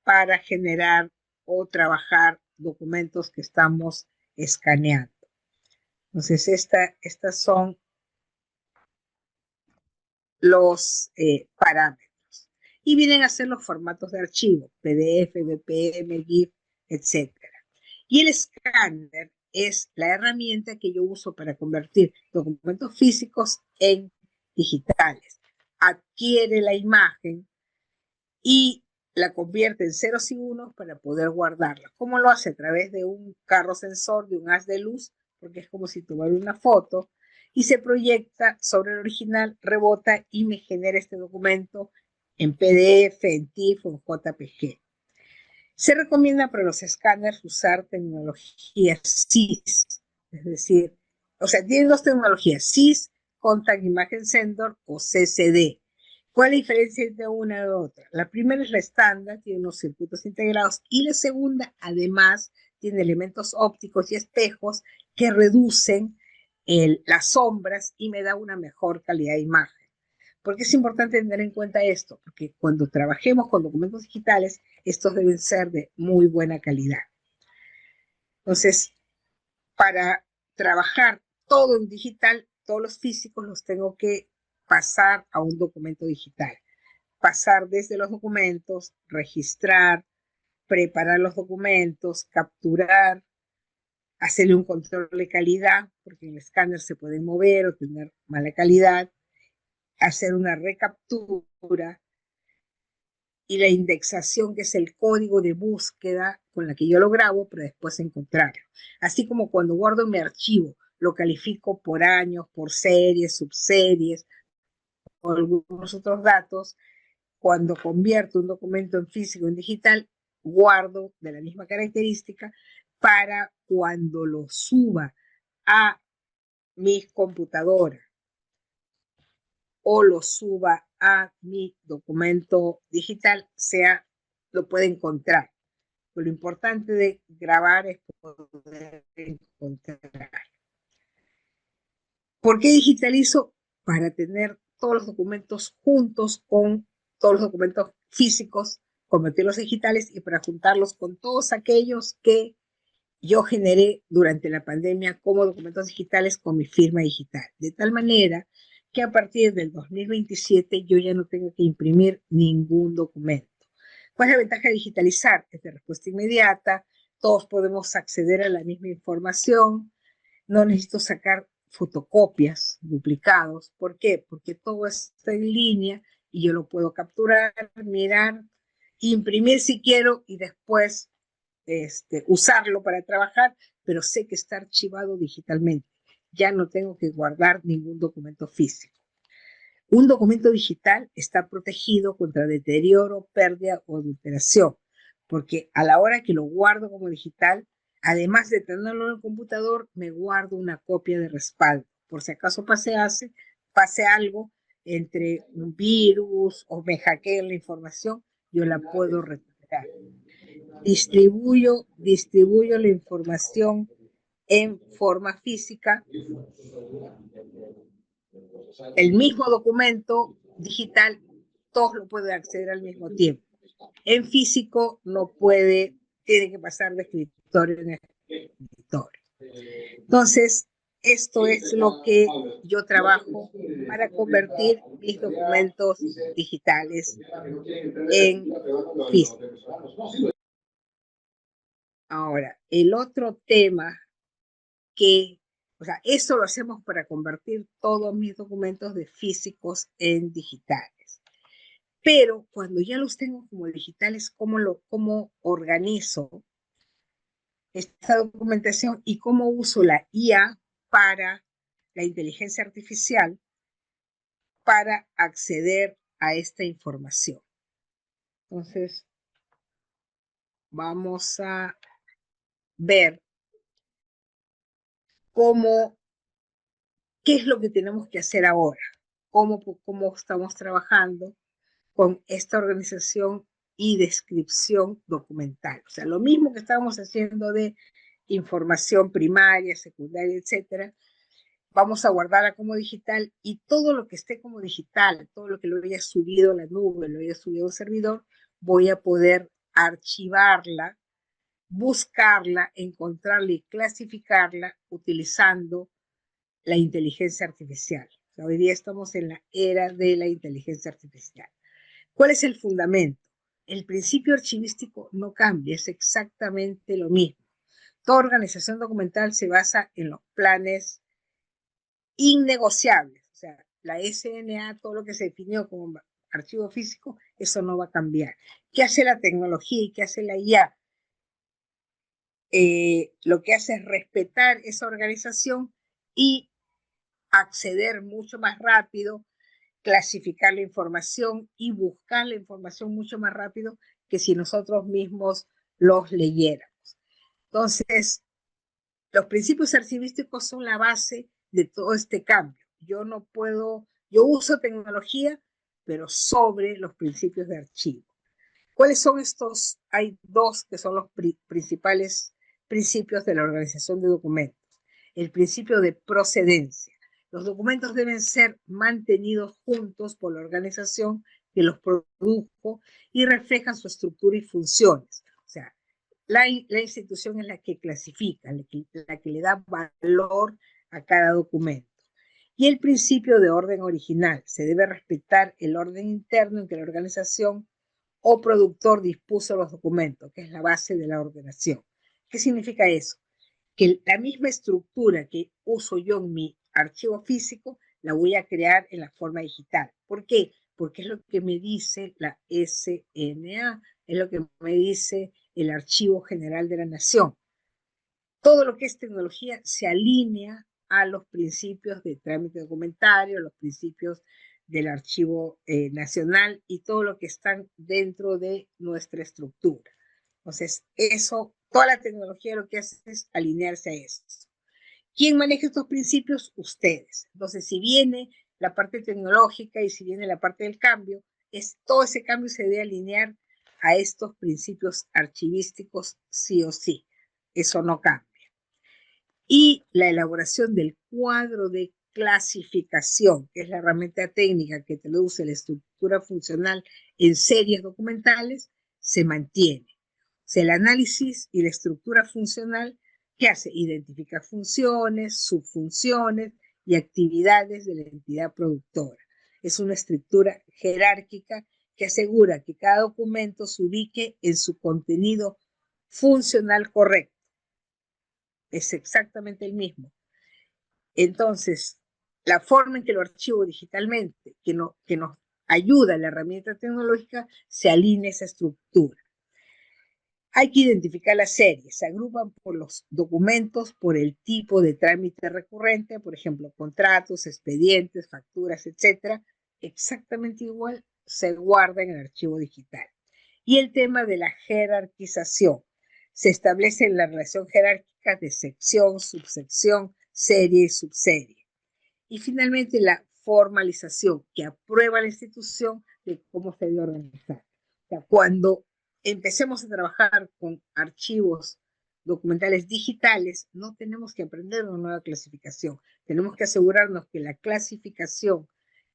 para generar o trabajar documentos que estamos escaneando. Entonces, estas son los parámetros. Y vienen a ser los formatos de archivo, PDF, BPM, GIF, etc. Y el escáner es la herramienta que yo uso para convertir documentos físicos en digitales. Adquiere la imagen y la convierte en ceros y unos para poder guardarla. ¿Cómo lo hace? A través de un carro sensor, de un haz de luz, porque es como si tuviera una foto, y se proyecta sobre el original, rebota y me genera este documento en PDF, en TIFF o en JPG. Se recomienda para los escáneres usar tecnología CIS, es decir, o sea, tienen dos tecnologías, CIS, Contact Image Sensor, o CCD. ¿Cuál es la diferencia entre una y otra? La primera es la estándar, tiene unos circuitos integrados, y la segunda, además, tiene elementos ópticos y espejos que reducen las sombras y me da una mejor calidad de imagen. ¿Por qué es importante tener en cuenta esto? Porque cuando trabajemos con documentos digitales, estos deben ser de muy buena calidad. Entonces, para trabajar todo en digital, todos los físicos los tengo que pasar a un documento digital. Pasar desde los documentos, registrar, preparar los documentos, capturar, hacerle un control de calidad, porque en el escáner se pueden mover o tener mala calidad, hacer una recaptura y la indexación, que es el código de búsqueda con la que yo lo grabo, pero después encontrarlo. Así como cuando guardo mi archivo, lo califico por años, por series, subseries o algunos otros datos. Cuando convierto un documento en físico en digital, guardo de la misma característica para cuando lo suba a mi computadora o lo suba a mi documento digital, lo puede encontrar. Pero lo importante de grabar es poder encontrar. ¿Por qué digitalizo? Para tener todos los documentos juntos con todos los documentos físicos, convertirlos digitales y para juntarlos con todos aquellos que yo generé durante la pandemia como documentos digitales con mi firma digital. De tal manera que a partir del 2027 yo ya no tengo que imprimir ningún documento. ¿Cuál es la ventaja de digitalizar? Es de respuesta inmediata, todos podemos acceder a la misma información, no necesito sacar fotocopias, duplicados. ¿Por qué? Porque todo está en línea y yo lo puedo capturar, mirar, imprimir si quiero y después usarlo para trabajar, pero sé que está archivado digitalmente. Ya no tengo que guardar ningún documento físico. Un documento digital está protegido contra deterioro, pérdida o adulteración, porque a la hora que lo guardo como digital, además de tenerlo en el computador, me guardo una copia de respaldo. Por si acaso pase algo entre un virus o me hackeen la información, yo la puedo recuperar. Distribuyo la información en forma física. El mismo documento digital, todos lo pueden acceder al mismo tiempo. En físico no puede, tiene que pasar de escritorio en escritorio. Entonces, esto es lo que yo trabajo para convertir mis documentos digitales en físicos. Ahora, el otro tema o sea, eso lo hacemos para convertir todos mis documentos de físicos en digitales. Pero cuando ya los tengo como digitales, ¿cómo organizo esta documentación y cómo uso la IA para la inteligencia artificial para acceder a esta información? Entonces, vamos a ver qué es lo que tenemos que hacer ahora, cómo estamos trabajando con esta organización y descripción documental. O sea, lo mismo que estábamos haciendo de información primaria, secundaria, etcétera, vamos a guardarla como digital y todo lo que esté como digital, todo lo que lo haya subido a la nube, lo haya subido a un servidor, voy a poder archivarla, buscarla, encontrarla y clasificarla utilizando la inteligencia artificial. O sea, hoy día estamos en la era de la inteligencia artificial. ¿Cuál es el fundamento? El principio archivístico no cambia, es exactamente lo mismo. Toda organización documental se basa en los planes innegociables. O sea, la SNA, todo lo que se definió como archivo físico, eso no va a cambiar. ¿Qué hace la tecnología y qué hace la IA? Lo que hace es respetar esa organización y acceder mucho más rápido, clasificar la información y buscar la información mucho más rápido que si nosotros mismos los leyéramos. Entonces, los principios archivísticos son la base de todo este cambio. Yo uso tecnología, pero sobre los principios de archivo. ¿Cuáles son estos? Hay dos que son los principales principios de la organización de documentos. El principio de procedencia. Los documentos deben ser mantenidos juntos por la organización que los produjo y reflejan su estructura y funciones. O sea, la institución es la que clasifica, la que le da valor a cada documento. Y el principio de orden original. Se debe respetar el orden interno en que la organización o productor dispuso los documentos, que es la base de la ordenación. ¿Qué significa eso? Que la misma estructura que uso yo en mi archivo físico, la voy a crear en la forma digital. ¿Por qué? Porque es lo que me dice la SNA, es lo que me dice el Archivo General de la Nación. Todo lo que es tecnología se alinea a los principios de trámite documentario, los principios del Archivo Nacional y todo lo que están dentro de nuestra estructura. Entonces, toda la tecnología lo que hace es alinearse a eso. ¿Quién maneja estos principios? Ustedes. Entonces, si viene la parte tecnológica y si viene la parte del cambio, todo ese cambio se debe alinear a estos principios archivísticos sí o sí. Eso no cambia. Y la elaboración del cuadro de clasificación, que es la herramienta técnica que traduce la estructura funcional en series documentales, se mantiene. O sea, el análisis y la estructura funcional, ¿qué hace? Identifica funciones, subfunciones y actividades de la entidad productora. Es una estructura jerárquica que asegura que cada documento se ubique en su contenido funcional correcto. Es exactamente el mismo. Entonces, la forma en que lo archivo digitalmente, que nos ayuda la herramienta tecnológica, se alinea esa estructura. Hay que identificar las series. Se agrupan por los documentos, por el tipo de trámite recurrente, por ejemplo, contratos, expedientes, facturas, etcétera. Exactamente igual se guarda en el archivo digital. Y el tema de la jerarquización. Se establece la relación jerárquica de sección, subsección, serie y subserie. Y finalmente la formalización, que aprueba la institución de cómo se debe organizar. O sea, cuando empecemos a trabajar con archivos documentales digitales, no tenemos que aprender una nueva clasificación. Tenemos que asegurarnos que la clasificación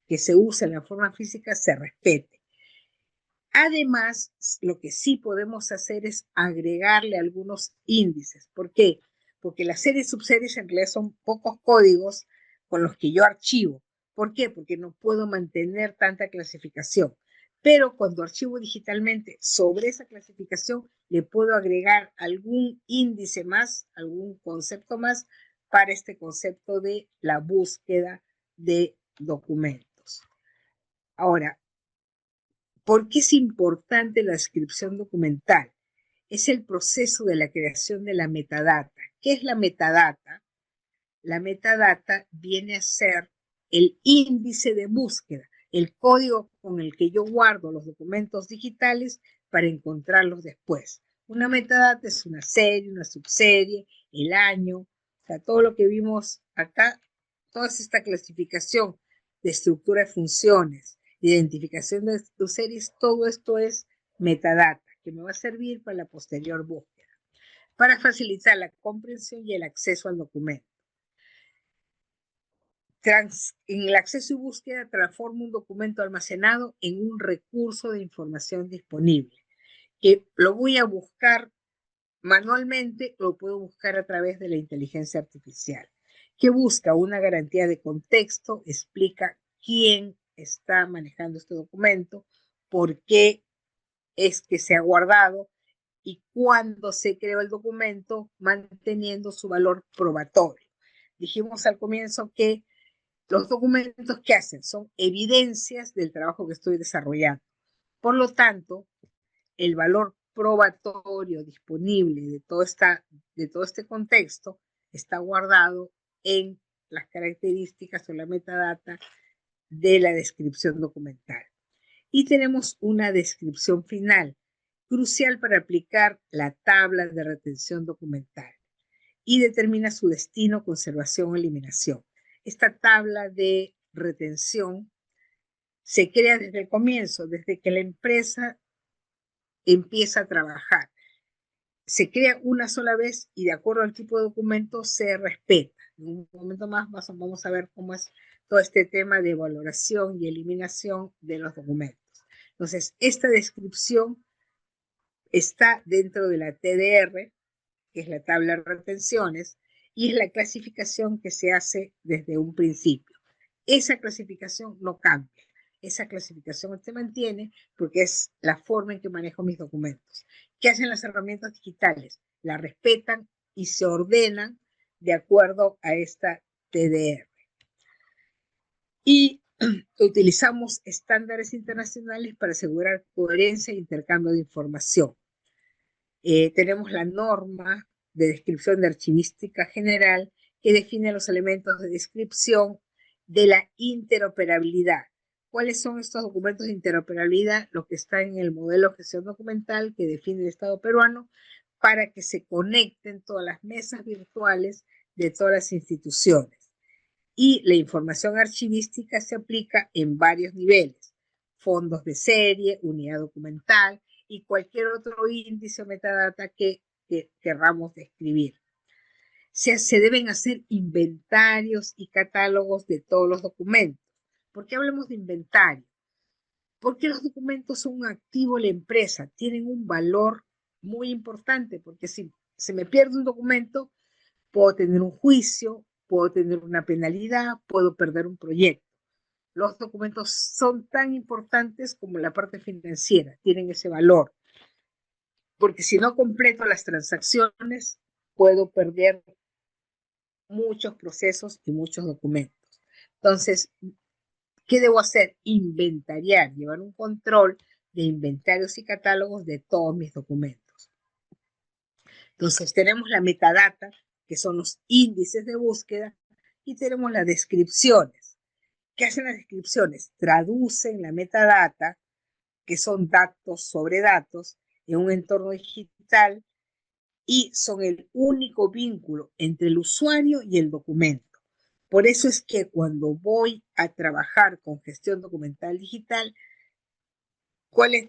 que se usa en la forma física se respete. Además, lo que sí podemos hacer es agregarle algunos índices. ¿Por qué? Porque las series y subseries en realidad son pocos códigos con los que yo archivo. ¿Por qué? Porque no puedo mantener tanta clasificación. Pero cuando archivo digitalmente sobre esa clasificación, le puedo agregar algún índice más, algún concepto más para este concepto de la búsqueda de documentos. Ahora, ¿por qué es importante la descripción documental? Es el proceso de la creación de la metadata. ¿Qué es la metadata? La metadata viene a ser el índice de búsqueda, el código con el que yo guardo los documentos digitales para encontrarlos después. Una metadata es una serie, una subserie, el año, o sea, todo lo que vimos acá, toda esta clasificación de estructura de funciones, identificación de series, todo esto es metadata, que me va a servir para la posterior búsqueda, para facilitar la comprensión y el acceso al documento. En el acceso y búsqueda transforma un documento almacenado en un recurso de información disponible, que lo voy a buscar manualmente o lo puedo buscar a través de la inteligencia artificial, que busca una garantía de contexto, explica quién está manejando este documento, por qué es que se ha guardado y cuándo se creó el documento, manteniendo su valor probatorio. Dijimos al comienzo que los documentos que hacen son evidencias del trabajo que estoy desarrollando. Por lo tanto, el valor probatorio disponible de todo este contexto está guardado en las características o la metadata de la descripción documental. Y tenemos una descripción final, crucial para aplicar la tabla de retención documental y determina su destino, conservación o eliminación. Esta tabla de retención se crea desde el comienzo, desde que la empresa empieza a trabajar. Se crea una sola vez y de acuerdo al tipo de documento se respeta. En un momento más vamos a ver cómo es todo este tema de valoración y eliminación de los documentos. Entonces, esta descripción está dentro de la TDR, que es la tabla de retenciones, y es la clasificación que se hace desde un principio. Esa clasificación no cambia, esa clasificación se mantiene porque es la forma en que manejo mis documentos. ¿Qué hacen las herramientas digitales? La respetan y se ordenan de acuerdo a esta TDR. Y utilizamos estándares internacionales para asegurar coherencia e intercambio de información. Tenemos la norma de descripción de archivística general que define los elementos de descripción de la interoperabilidad. ¿Cuáles son estos documentos de interoperabilidad? Lo que está en el modelo de gestión documental que define el Estado peruano para que se conecten todas las mesas virtuales de todas las instituciones. Y la información archivística se aplica en varios niveles: fondos de serie, unidad documental y cualquier otro índice o metadata que querramos describir. Se deben hacer inventarios y catálogos de todos los documentos. ¿Por qué hablamos de inventario? Porque los documentos son un activo de la empresa, tienen un valor muy importante, porque si se me pierde un documento, puedo tener un juicio, puedo tener una penalidad, puedo perder un proyecto. los documentos son tan importantes como la parte financiera, tienen ese valor, porque si no completo las transacciones, puedo perder muchos procesos y muchos documentos. Entonces, ¿qué debo hacer? Inventariar, llevar un control de inventarios y catálogos de todos mis documentos. Entonces, tenemos la metadata, que son los índices de búsqueda, y tenemos las descripciones. ¿Qué hacen las descripciones? Traducen la metadata, que son datos sobre datos, en un entorno digital y son el único vínculo entre el usuario y el documento. Por eso es que cuando voy a trabajar con gestión documental digital,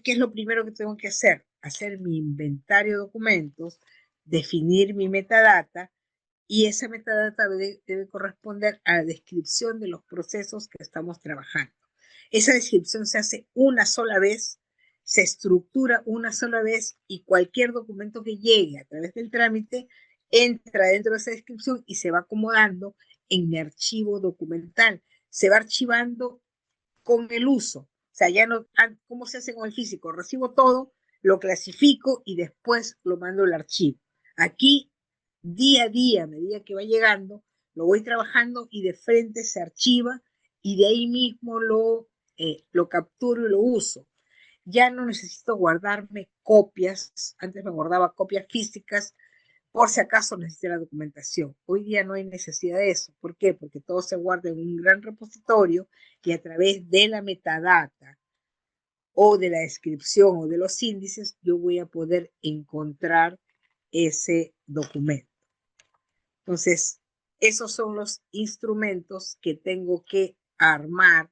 ¿qué es lo primero que tengo que hacer? Hacer mi inventario de documentos, definir mi metadata, y esa metadata debe corresponder a la descripción de los procesos que estamos trabajando. Esa descripción se hace una sola vez, se estructura una sola vez, y cualquier documento que llegue a través del trámite entra dentro de esa descripción y se va acomodando en mi archivo documental. Se va archivando con el uso. O sea, ya no, ¿cómo se hace con el físico? Recibo todo, lo clasifico y después lo mando al archivo. Aquí, día a día, a medida que va llegando, lo voy trabajando y de frente se archiva y de ahí mismo lo capturo y lo uso. Ya no necesito guardarme copias, antes me guardaba copias físicas por si acaso necesite la documentación. Hoy día no hay necesidad de eso. ¿Por qué? Porque todo se guarda en un gran repositorio y a través de la metadata o de la descripción o de los índices yo voy a poder encontrar ese documento. Entonces, esos son los instrumentos que tengo que armar,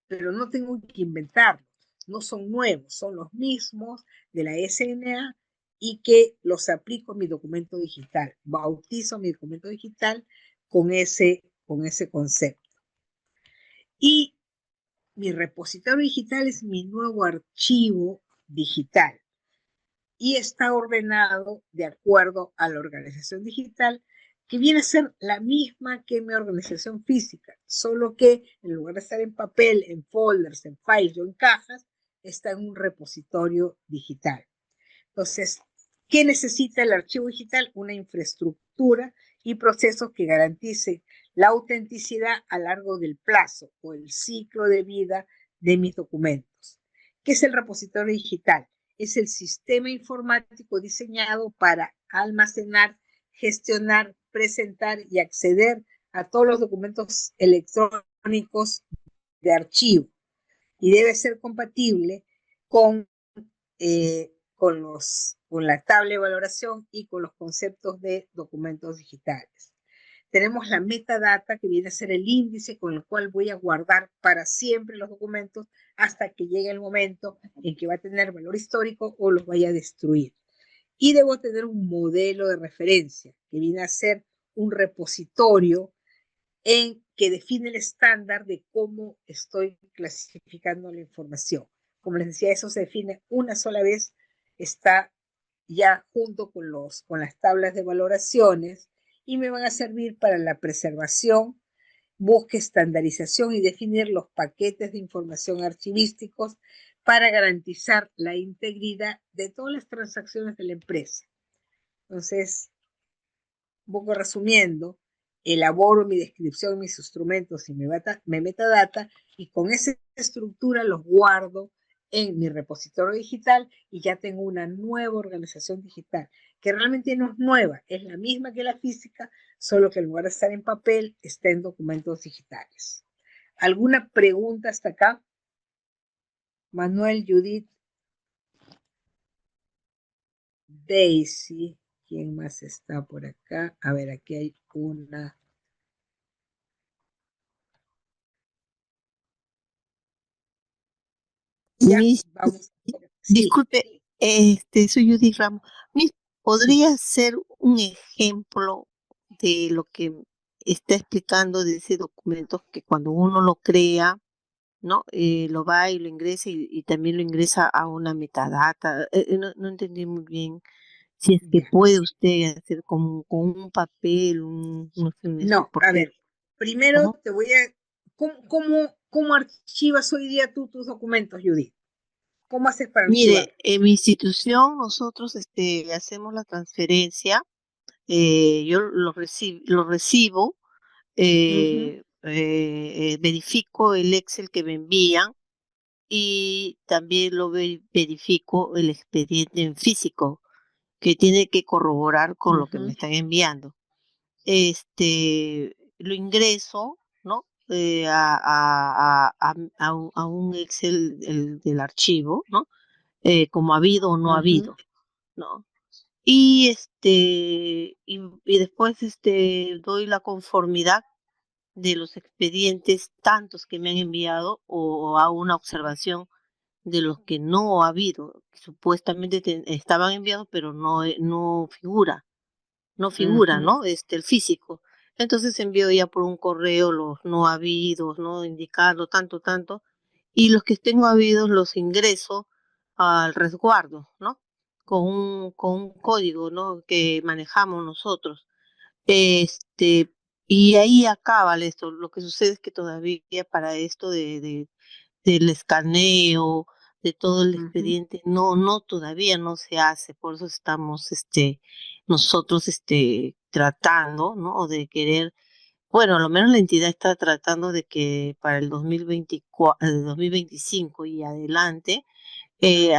pero no tengo que inventarlos. No son nuevos, son los mismos de la SNA y que los aplico en mi documento digital. Bautizo mi documento digital con ese concepto. Y mi repositorio digital es mi nuevo archivo digital y está ordenado de acuerdo a la organización digital, que viene a ser la misma que mi organización física, solo que en lugar de estar en papel, en folders, en files o en cajas, está en un repositorio digital. Entonces, ¿qué necesita el archivo digital? Una infraestructura y procesos que garanticen la autenticidad a lo largo del plazo o el ciclo de vida de mis documentos. ¿Qué es el repositorio digital? Es el sistema informático diseñado para almacenar, gestionar, presentar y acceder a todos los documentos electrónicos de archivo, y debe ser compatible con con la tabla de valoración y con los conceptos de documentos digitales. Tenemos la metadata, que viene a ser el índice con el cual voy a guardar para siempre los documentos hasta que llegue el momento en que va a tener valor histórico o los vaya a destruir. Y debo tener un modelo de referencia, que viene a ser un repositorio que define el estándar de cómo estoy clasificando la información. Como les decía, eso se define una sola vez, está ya junto con las tablas de valoraciones, y me van a servir para la preservación, búsqueda, estandarización y definir los paquetes de información archivísticos para garantizar la integridad de todas las transacciones de la empresa. Entonces, un poco resumiendo, elaboro mi descripción, mis instrumentos y mi metadata, y con esa estructura los guardo en mi repositorio digital y ya tengo una nueva organización digital, que realmente no es nueva, es la misma que la física, solo que en lugar de estar en papel, está en documentos digitales. ¿Alguna pregunta hasta acá? Manuel, Judith, Daisy, ¿quién más está por acá? A ver, aquí hay una. Ya, Miss, vamos. Sí, disculpe, soy Judy Ramos. Miss, sí. ¿podría ser un ejemplo de lo que está explicando de ese documento que cuando uno lo crea, ¿no? Lo va y lo ingresa y también lo ingresa a una metadata. No entendí muy bien si es que Ya. puede usted hacer con un papel, no sé, un No, a porque, ver, primero ajá, te voy a ¿Cómo archivas hoy día tú tus documentos, Judith? ¿Cómo haces para archivar? Mire, en mi institución nosotros hacemos la transferencia, yo lo recibo, Ujú, verifico el Excel que me envían y también verifico el expediente en físico que tiene que corroborar con lo que me ujú, están enviando. Lo ingreso, ¿no? A un Excel del archivo, ¿no? Como ha habido o no ha ujú, habido, ¿no? Y después doy la conformidad de los expedientes tantos que me han enviado o hago una observación de los que no ha habido, que supuestamente estaban enviados, pero no figura, ujú, ¿no? El físico. Entonces envío ya por un correo los no habidos, ¿no? Indicando tanto, tanto, y los que tengo habidos los ingreso al resguardo, ¿no? Con un código, ¿no? Que manejamos nosotros. Este, y ahí acaba esto. Lo que sucede es que todavía para esto del escaneo, de todo el ujú. expediente, no, todavía no se hace. Por eso estamos, nosotros, tratando, ¿no? O de querer, bueno, a lo menos la entidad está tratando de que para el 2024, el 2025 y adelante,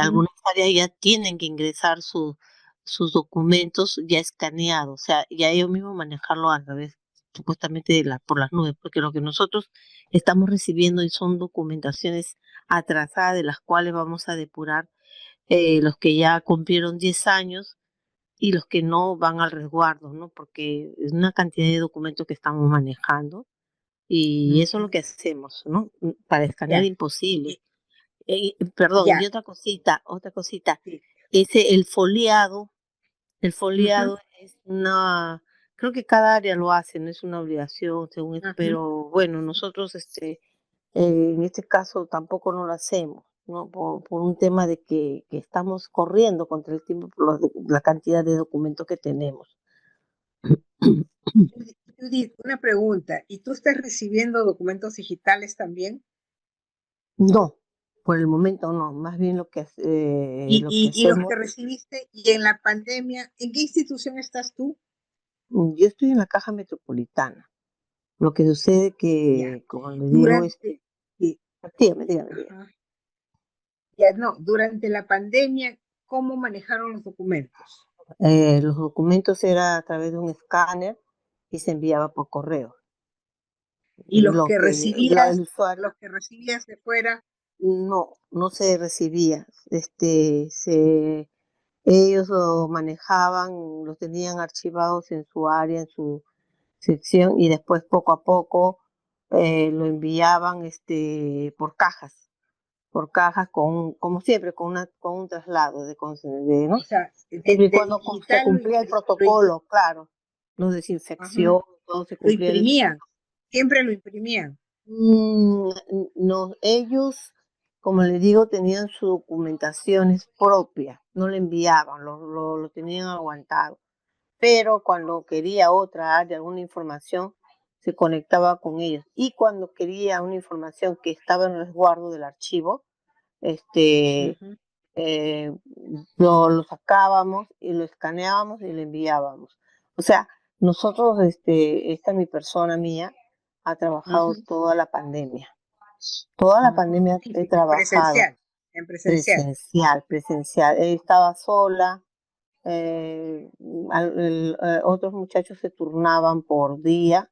Ujú. algunas áreas ya tienen que ingresar sus documentos ya escaneados, o sea, ya ellos mismos manejarlo a través, supuestamente, por las nubes, porque lo que nosotros estamos recibiendo y son documentaciones atrasadas de las cuales vamos a depurar los que ya cumplieron 10 años y los que no van al resguardo, ¿no? Porque es una cantidad de documentos que estamos manejando y eso es lo Ujú. que hacemos, ¿no? Para escanear Ya, imposible. y- Perdón, y ya, otra cosita, sí. el foliado Ujú, es creo que cada área lo hace, no es una obligación, según esto, ujú. pero bueno, nosotros en este caso tampoco no lo hacemos, ¿no? Por un tema de que estamos corriendo contra el tiempo por la cantidad de documentos que tenemos. Judith, una pregunta. ¿Y tú estás recibiendo documentos digitales también? No, por el momento no, más bien lo que Y los hacemos. que recibiste, y en la pandemia, ¿en qué institución estás tú? Yo estoy en la caja metropolitana. Lo que sucede Ya. que, como le digo, Durante, sí, dígame, dígame, dígame. ajá. Ya no, durante la pandemia, ¿cómo manejaron los documentos? Los documentos era a través de un escáner y se enviaba por correo. Y El usuario los que recibías de fuera, no se recibía. Ellos lo manejaban, lo tenían archivados en su área, en su sección, y después poco a poco lo enviaban por cajas como siempre, con un traslado ¿no? o sea, Siempre y de cuando se digital cumplía el protocolo, claro, los ajá, desinfección, todo se lo cumplía. imprimían, siempre lo imprimían. Mm, no, ellos, como le digo, tenían sus documentaciones propias, no le enviaban, lo tenían aguantado. Pero cuando quería otra área, alguna información, se conectaba con ellos. Y cuando quería una información que estaba en el resguardo del archivo, este, Ujú, eh, lo sacábamos y lo escaneábamos y lo enviábamos. O sea, nosotros, esta mi persona mía, ha trabajado ujú, toda la pandemia. Toda la ujú. pandemia he En trabajado presencial, en presencial. presencial, presencial. Estaba sola, otros muchachos se turnaban por día,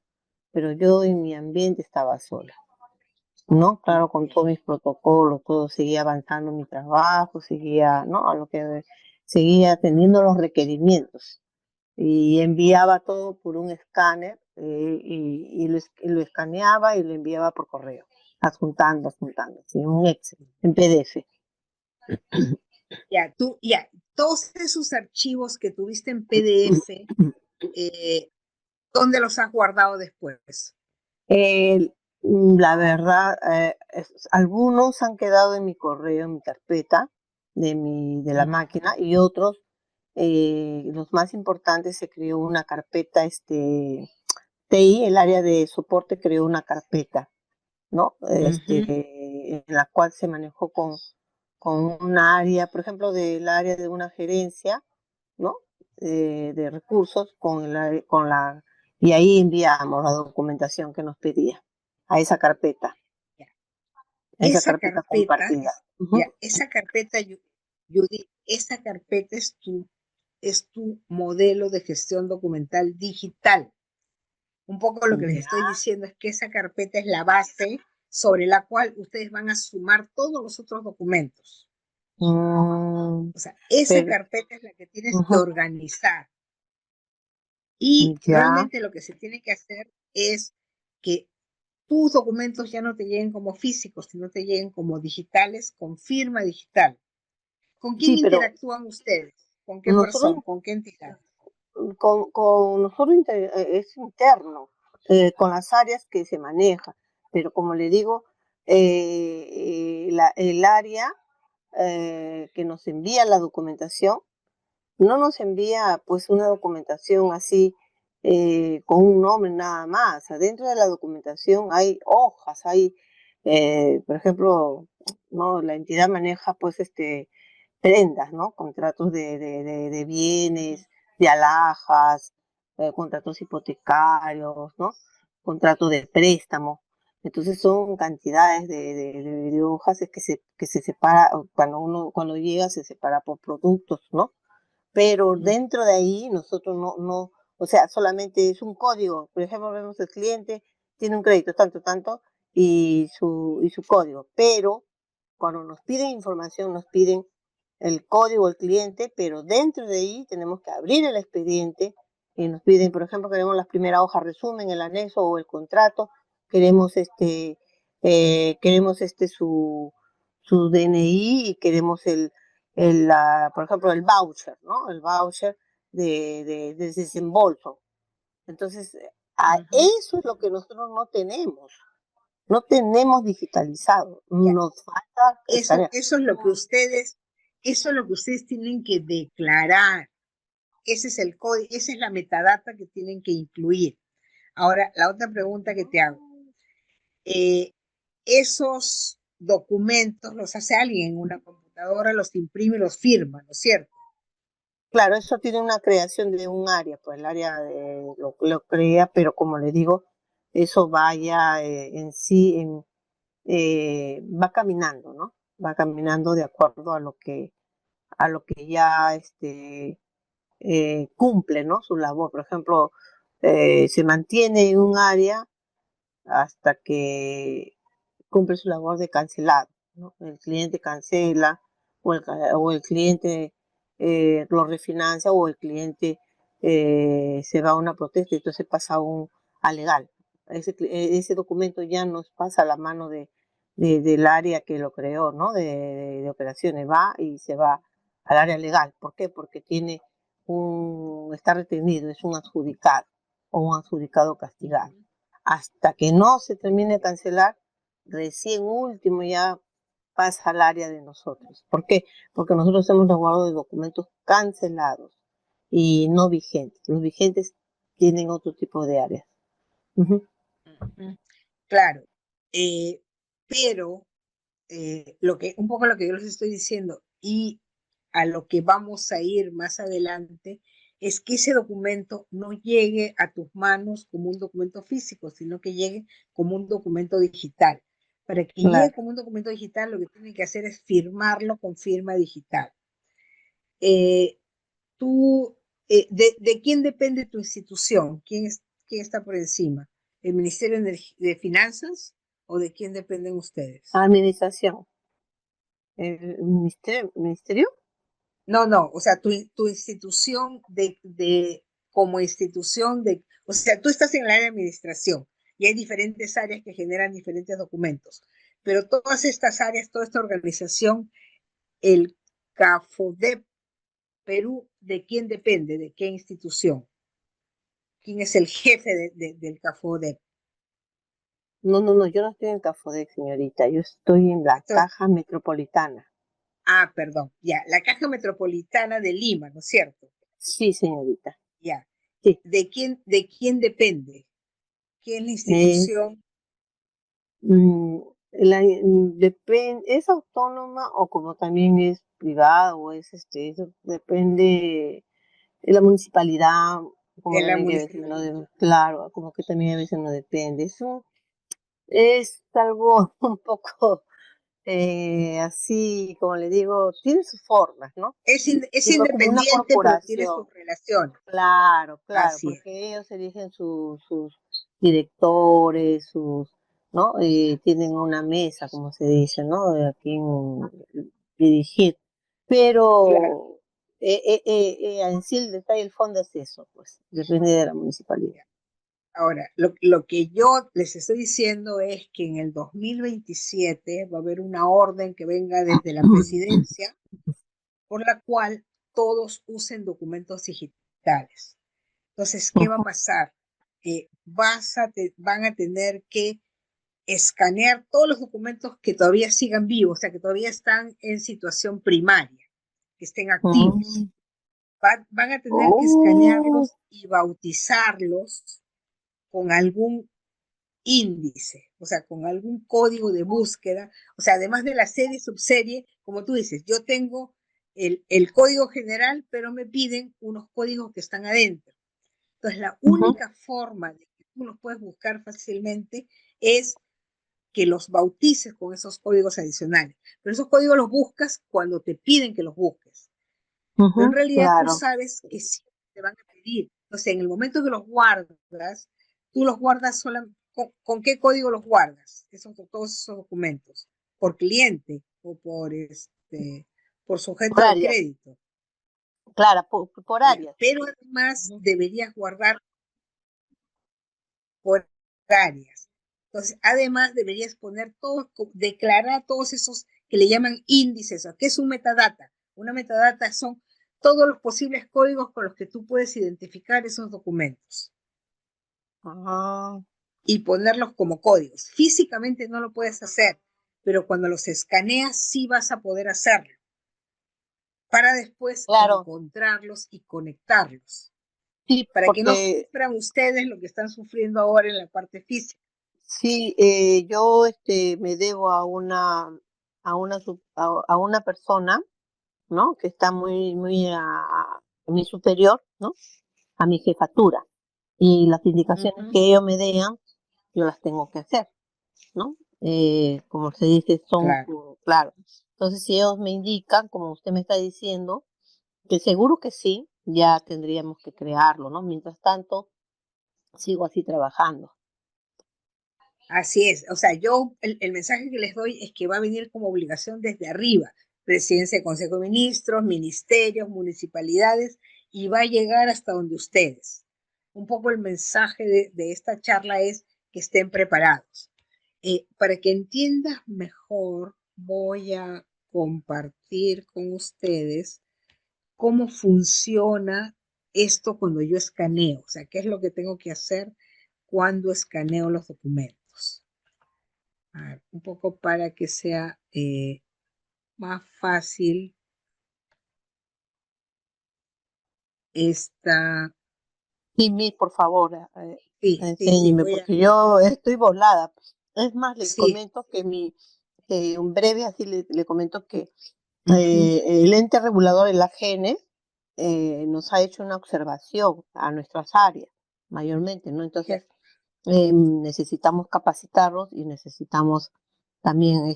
pero yo en mi ambiente estaba sola. ¿No? Claro, con Ok. todos mis protocolos, todo seguía avanzando mi trabajo, seguía, ¿no? A lo que seguía teniendo los requerimientos y enviaba todo por un escáner y lo escaneaba y lo enviaba por correo, adjuntando, ¿sí? Un Excel, en PDF. Ya, todos esos archivos que tuviste en PDF, eh, ¿dónde los has guardado después? La verdad, algunos han quedado en mi correo, en mi carpeta de la Mm, máquina, y otros, los más importantes, se creó una carpeta, TI, el área de soporte creó una carpeta ¿no? Ujú. En la cual se manejó con un área, por ejemplo, del área de una gerencia, ¿no? De recursos y ahí enviamos la documentación que nos pedía a esa carpeta, Ya. a esa Esa carpeta carpeta, compartida. ya, Ujú. esa carpeta, Judy, esa carpeta es tu modelo de gestión documental digital. Un poco lo que les Ya. estoy diciendo es que esa carpeta es la base sobre la cual ustedes van a sumar todos los otros documentos. Mm, O sea, esa pero, carpeta es la que tienes que ujú, organizar. Y ya. realmente lo que se tiene que hacer es que tus documentos ya no te lleguen como físicos, sino te lleguen como digitales, con firma digital. ¿Con quién Sí, pero interactúan ustedes? ¿Con qué persona? nosotros ¿Con qué entidad? con nosotros es interno, con las áreas que se maneja, pero como le digo, el área que nos envía la documentación no nos envía pues una documentación así con un nombre nada más. Adentro de la documentación hay hojas, hay, por ejemplo, no, la entidad maneja pues prendas, ¿no? Contratos de bienes, de alhajas, contratos hipotecarios, ¿no? Contratos de préstamo. Entonces son cantidades de hojas que se separa, cuando llega se separa por productos, ¿no? Pero Ujú, dentro de ahí nosotros no, o sea, solamente es un código. Por ejemplo, vemos el cliente tiene un crédito tanto, tanto y su código, pero cuando nos piden información, nos piden el código del cliente, pero dentro de ahí tenemos que abrir el expediente y nos piden, por ejemplo, queremos la primera hoja resumen, el anexo o el contrato, queremos queremos su DNI y queremos por ejemplo, el voucher, ¿no? El voucher de desembolso. Entonces, ujú. eso es lo que nosotros no tenemos. No tenemos digitalizado. Ya. Nos falta estar. Eso es lo que eso es lo que ustedes tienen que declarar. Ese es el código, esa es la metadata que tienen que incluir. Ahora, la otra pregunta que te hago. eh, Esos documentos los hace alguien en una computadora, los imprime y los firma, ¿no es cierto? Claro, eso tiene una creación de un área, pues el área lo crea, pero como le digo, eso vaya en sí, va caminando, ¿no? Va caminando de acuerdo a lo que ya cumple, ¿no? Su labor. Por ejemplo, se mantiene en un área hasta que cumple su labor de cancelado, ¿no? El cliente cancela o el cliente lo refinancia o el cliente se va a una protesta y entonces pasa a legal. Ese documento ya nos pasa a la mano del área que lo creó, ¿no? De operaciones, va y se va al área legal. ¿Por qué? Porque está retenido, es un adjudicado o un adjudicado castigado. Ujú. Hasta que no se termine de cancelar, recién último ya pasa al área de nosotros. ¿Por qué? Porque nosotros hemos resguardo de documentos cancelados y no vigentes. Los vigentes tienen otro tipo de áreas. Ujú. Ujú. Claro, eh, pero un poco lo que yo les estoy diciendo y a lo que vamos a ir más adelante es que ese documento no llegue a tus manos como un documento físico, sino que llegue como un documento digital. Para que llegue Claro. como un documento digital, lo que tienen que hacer es firmarlo con firma digital. Eh, tú, de quién depende tu institución? ¿Quién está por encima? ¿El Ministerio de Finanzas o de quién dependen ustedes? Administración. ¿El ministerio? No, no, o sea, tu institución como institución o sea, tú estás en el área de administración y hay diferentes áreas que generan diferentes documentos, pero todas estas áreas, toda esta organización, el CAFODEP Perú, ¿de quién depende? ¿De qué institución? ¿Quién es el jefe del CAFODEP? No, yo no estoy en Cafodec, señorita. Yo estoy en la Esto, Caja Metropolitana. perdón, ya, la Caja Metropolitana de Lima, ¿no es cierto? Sí, señorita. Ya. Sí. ¿De quién depende? ¿Quién es la Es institución? Mm, ¿es autónoma o como también es privada o es eso depende de la municipalidad, como de la también que a veces no municipalidad. claro, como que también a veces no depende. Es algo un poco así, como le digo, tiene sus formas, ¿no? Es Tipo como una independiente, pero tiene sus corporación. relaciones. Claro, claro, Así es. porque ellos eligen sus directores, ¿no? Tienen una mesa, como se dice, ¿no? De a quién dirigir. Claro. Pero en sí el detalle, el fondo es eso, pues, depende de la municipalidad. Ahora, lo que yo les estoy diciendo es que en el 2027 va a haber una orden que venga desde la presidencia por la cual todos usen documentos digitales. Entonces, ¿qué va a Ujú, pasar? Van a tener que escanear todos los documentos que todavía sigan vivos, o sea, que todavía están en situación primaria, que estén activos. ujú. Van a tener que Oh, escanearlos y bautizarlos con algún índice, o sea, con algún código de búsqueda, o sea, además de la serie y subserie, como tú dices, yo tengo el código general, pero me piden unos códigos que están adentro. Entonces, la ujú, única forma de que tú los puedes buscar fácilmente es que los bautices con esos códigos adicionales. Pero esos códigos los buscas cuando te piden que los busques. Pero en ujú, realidad tú claro. sabes que sí te van a pedir. Entonces, en el momento que los guardas, tú los guardas solamente. ¿Con qué código los guardas? Todos esos documentos. ¿Por cliente o por Por sujeto de áreas, crédito? claro, por Ya. áreas. Pero además Ujú, deberías guardar por áreas. Entonces, además deberías poner todos, declarar todos esos que le llaman índices. ¿Qué es un metadata? Una metadata son todos los posibles códigos con los que tú puedes identificar esos documentos ah, y ponerlos como códigos. Físicamente no lo puedes hacer, pero cuando los escaneas sí vas a poder hacerlo para después claro, encontrarlos y conectarlos, sí, para que no porque sufran ustedes lo que están sufriendo ahora en la parte física. sí, yo me debo a una persona, ¿no? Que está muy a mi superior, ¿no? A mi jefatura. Y las Uh indicaciones -huh. que ellos me den, yo las tengo que hacer, ¿no? Como se dice, Claro. claro. Entonces, si ellos me indican, como usted me está diciendo, que seguro que sí, ya tendríamos que crearlo, ¿no? Mientras tanto, sigo así trabajando. Así es, o sea, el mensaje que les doy es que va a venir como obligación desde arriba, presidencia de Consejo de Ministros, ministerios, municipalidades, y va a llegar hasta donde ustedes. Un poco el mensaje de esta charla es que estén preparados. Para que entiendas mejor, voy a compartir con ustedes cómo funciona esto cuando yo escaneo, o sea, qué es lo que tengo que hacer cuando escaneo los documentos. A ver, un poco para que sea más fácil esta. Sí, por favor, Sí, enséñeme, porque yo estoy volada. Es más, le sí, comento que en breve, así le comento que ujú, el ente regulador, el AGN, nos ha hecho una observación a nuestras áreas, mayormente, ¿no? ya, Entonces, necesitamos capacitarnos y necesitamos también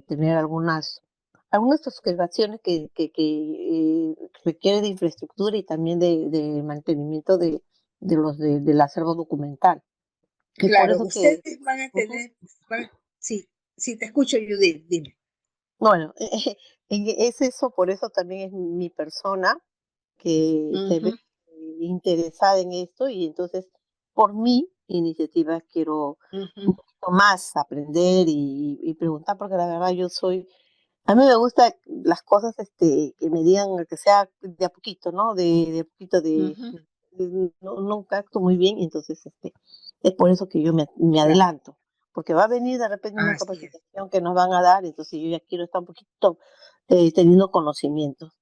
tener algunas observaciones que requieren de infraestructura y también de mantenimiento del acervo documental. Es por claro, eso que, ustedes van a ujú, tener, sí, sí, te escucho, Judith, dime. bueno, es eso, por eso también es mi persona que se ve Ujú, interesada en esto y entonces por mi iniciativa quiero ujú, un poquito más aprender y preguntar porque la verdad a mí me gusta las cosas que me digan que sea de a poquito, ¿no? De a poquito ujú, no, no capto muy bien y entonces es por eso que yo me claro, adelanto. Porque va a venir de repente una así es, capacitación que nos van a dar, entonces yo ya quiero estar un poquito teniendo conocimientos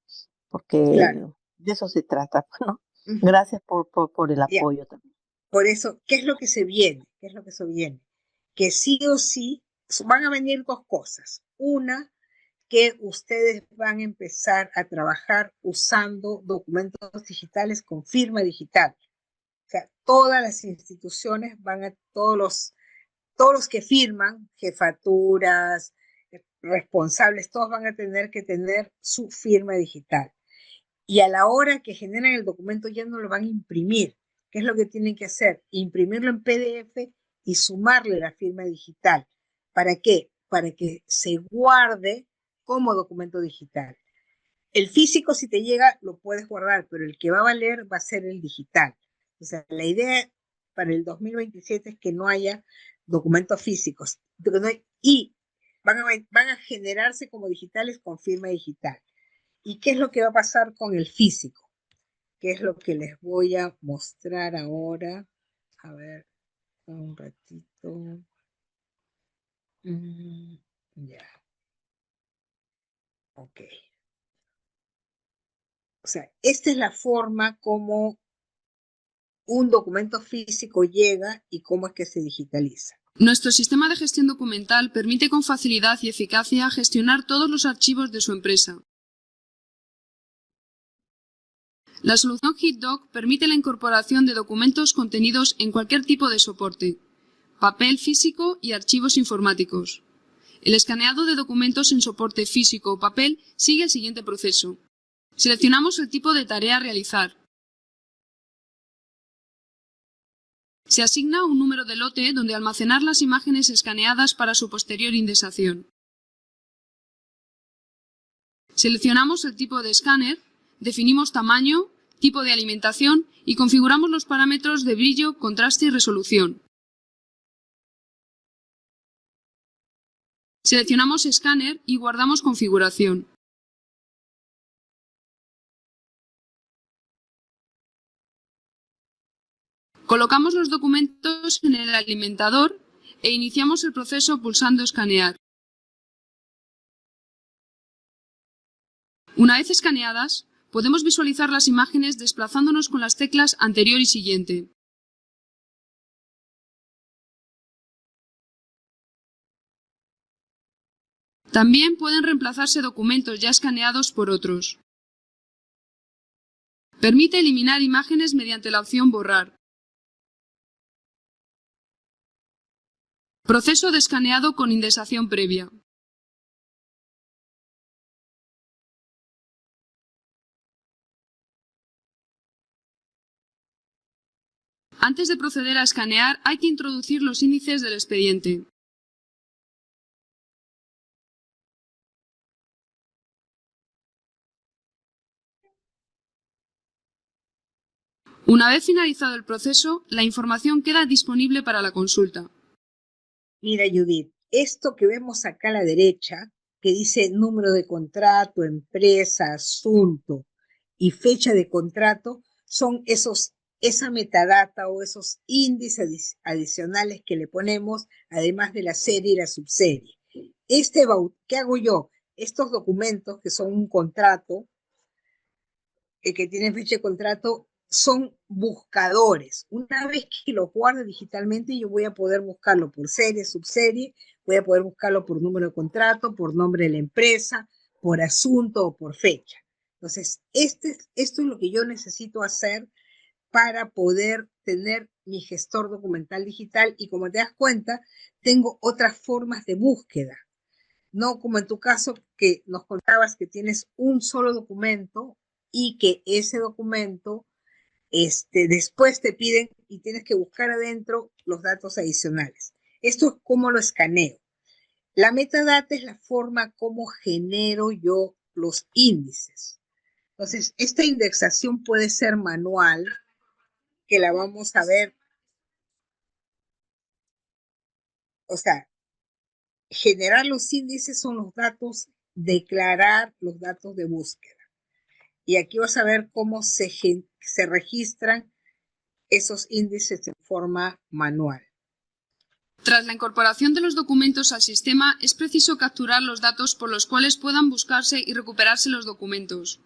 porque claro. de eso se trata, ¿no? Ujú, Gracias por el ya, apoyo también. por eso, ¿qué es lo que se viene? ¿Qué es lo que se viene? que sí o sí van a venir dos cosas. Una, que ustedes van a empezar a trabajar usando documentos digitales con firma digital. O sea, todas las instituciones todos los que firman, jefaturas, responsables, todos van a tener que tener su firma digital. Y a la hora que generan el documento ya no lo van a imprimir. ¿Qué es lo que tienen que hacer? Imprimirlo en PDF y sumarle la firma digital. ¿Para qué? Para que se guarde como documento digital. El físico, si te llega, lo puedes guardar, pero el que va a valer va a ser el digital. O sea, la idea para el 2027 es que no haya documentos físicos. Y van a generarse como digitales con firma digital. ¿Y qué es lo que va a pasar con el físico? ¿Qué es lo que les voy a mostrar ahora? A ver, un ratito. Ya, ok. O sea, esta es la forma como un documento físico llega y cómo es que se digitaliza. Nuestro sistema de gestión documental permite con facilidad y eficacia gestionar todos los archivos de su empresa. La solución HitDoc permite la incorporación de documentos contenidos en cualquier tipo de soporte, papel físico y archivos informáticos. El escaneado de documentos en soporte físico o papel sigue el siguiente proceso. Seleccionamos el tipo de tarea a realizar. Se asigna un número de lote donde almacenar las imágenes escaneadas para su posterior indexación. Seleccionamos el tipo de escáner, definimos tamaño, tipo de alimentación y configuramos los parámetros de brillo, contraste y resolución. Seleccionamos escáner y guardamos configuración. Colocamos los documentos en el alimentador e iniciamos el proceso pulsando escanear. Una vez escaneadas, podemos visualizar las imágenes desplazándonos con las teclas anterior y siguiente. También pueden reemplazarse documentos ya escaneados por otros. Permite eliminar imágenes mediante la opción borrar. Proceso de escaneado con indexación previa. Antes de proceder a escanear, hay que introducir los índices del expediente. Una vez finalizado el proceso, la información queda disponible para la consulta. Mira, Judith, esto que vemos acá a la derecha, que dice número de contrato, empresa, asunto y fecha de contrato, son esa metadata o esos índices adicionales que le ponemos, además de la serie y la subserie. ¿Qué hago yo? Estos documentos, que son un contrato, que tienen fecha de contrato, son buscadores. Una vez que los guarde digitalmente, yo voy a poder buscarlo por serie, subserie, voy a poder buscarlo por número de contrato, por nombre de la empresa, por asunto o por fecha. Entonces, esto es lo que yo necesito hacer para poder tener mi gestor documental digital, y como te das cuenta, tengo otras formas de búsqueda. No como en tu caso, que nos contabas que tienes un solo documento y que ese documento después te piden y tienes que buscar adentro los datos adicionales. Esto es como lo escaneo. La metadata es la forma como genero yo los índices. Entonces, esta indexación puede ser manual, que la vamos a ver. O sea, generar los índices son los datos, declarar los datos de búsqueda. Y aquí vas a ver cómo se registran esos índices de forma manual. Tras la incorporación de los documentos al sistema, es preciso capturar los datos por los cuales puedan buscarse y recuperarse los documentos.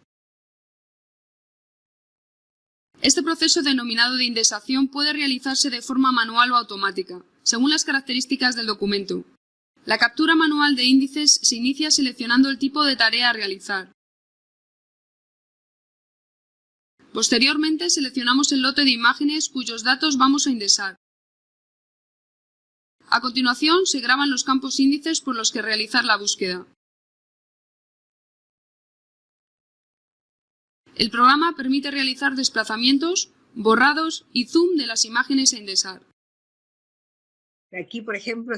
Este proceso denominado de indexación puede realizarse de forma manual o automática. según las características del documento. La captura manual de índices se inicia seleccionando el tipo de tarea a realizar. Posteriormente seleccionamos el lote de imágenes cuyos datos vamos a indexar. A continuación se graban los campos índices por los que realizar la búsqueda. El programa permite realizar desplazamientos, borrados y zoom de las imágenes a indexar. Aquí, por ejemplo,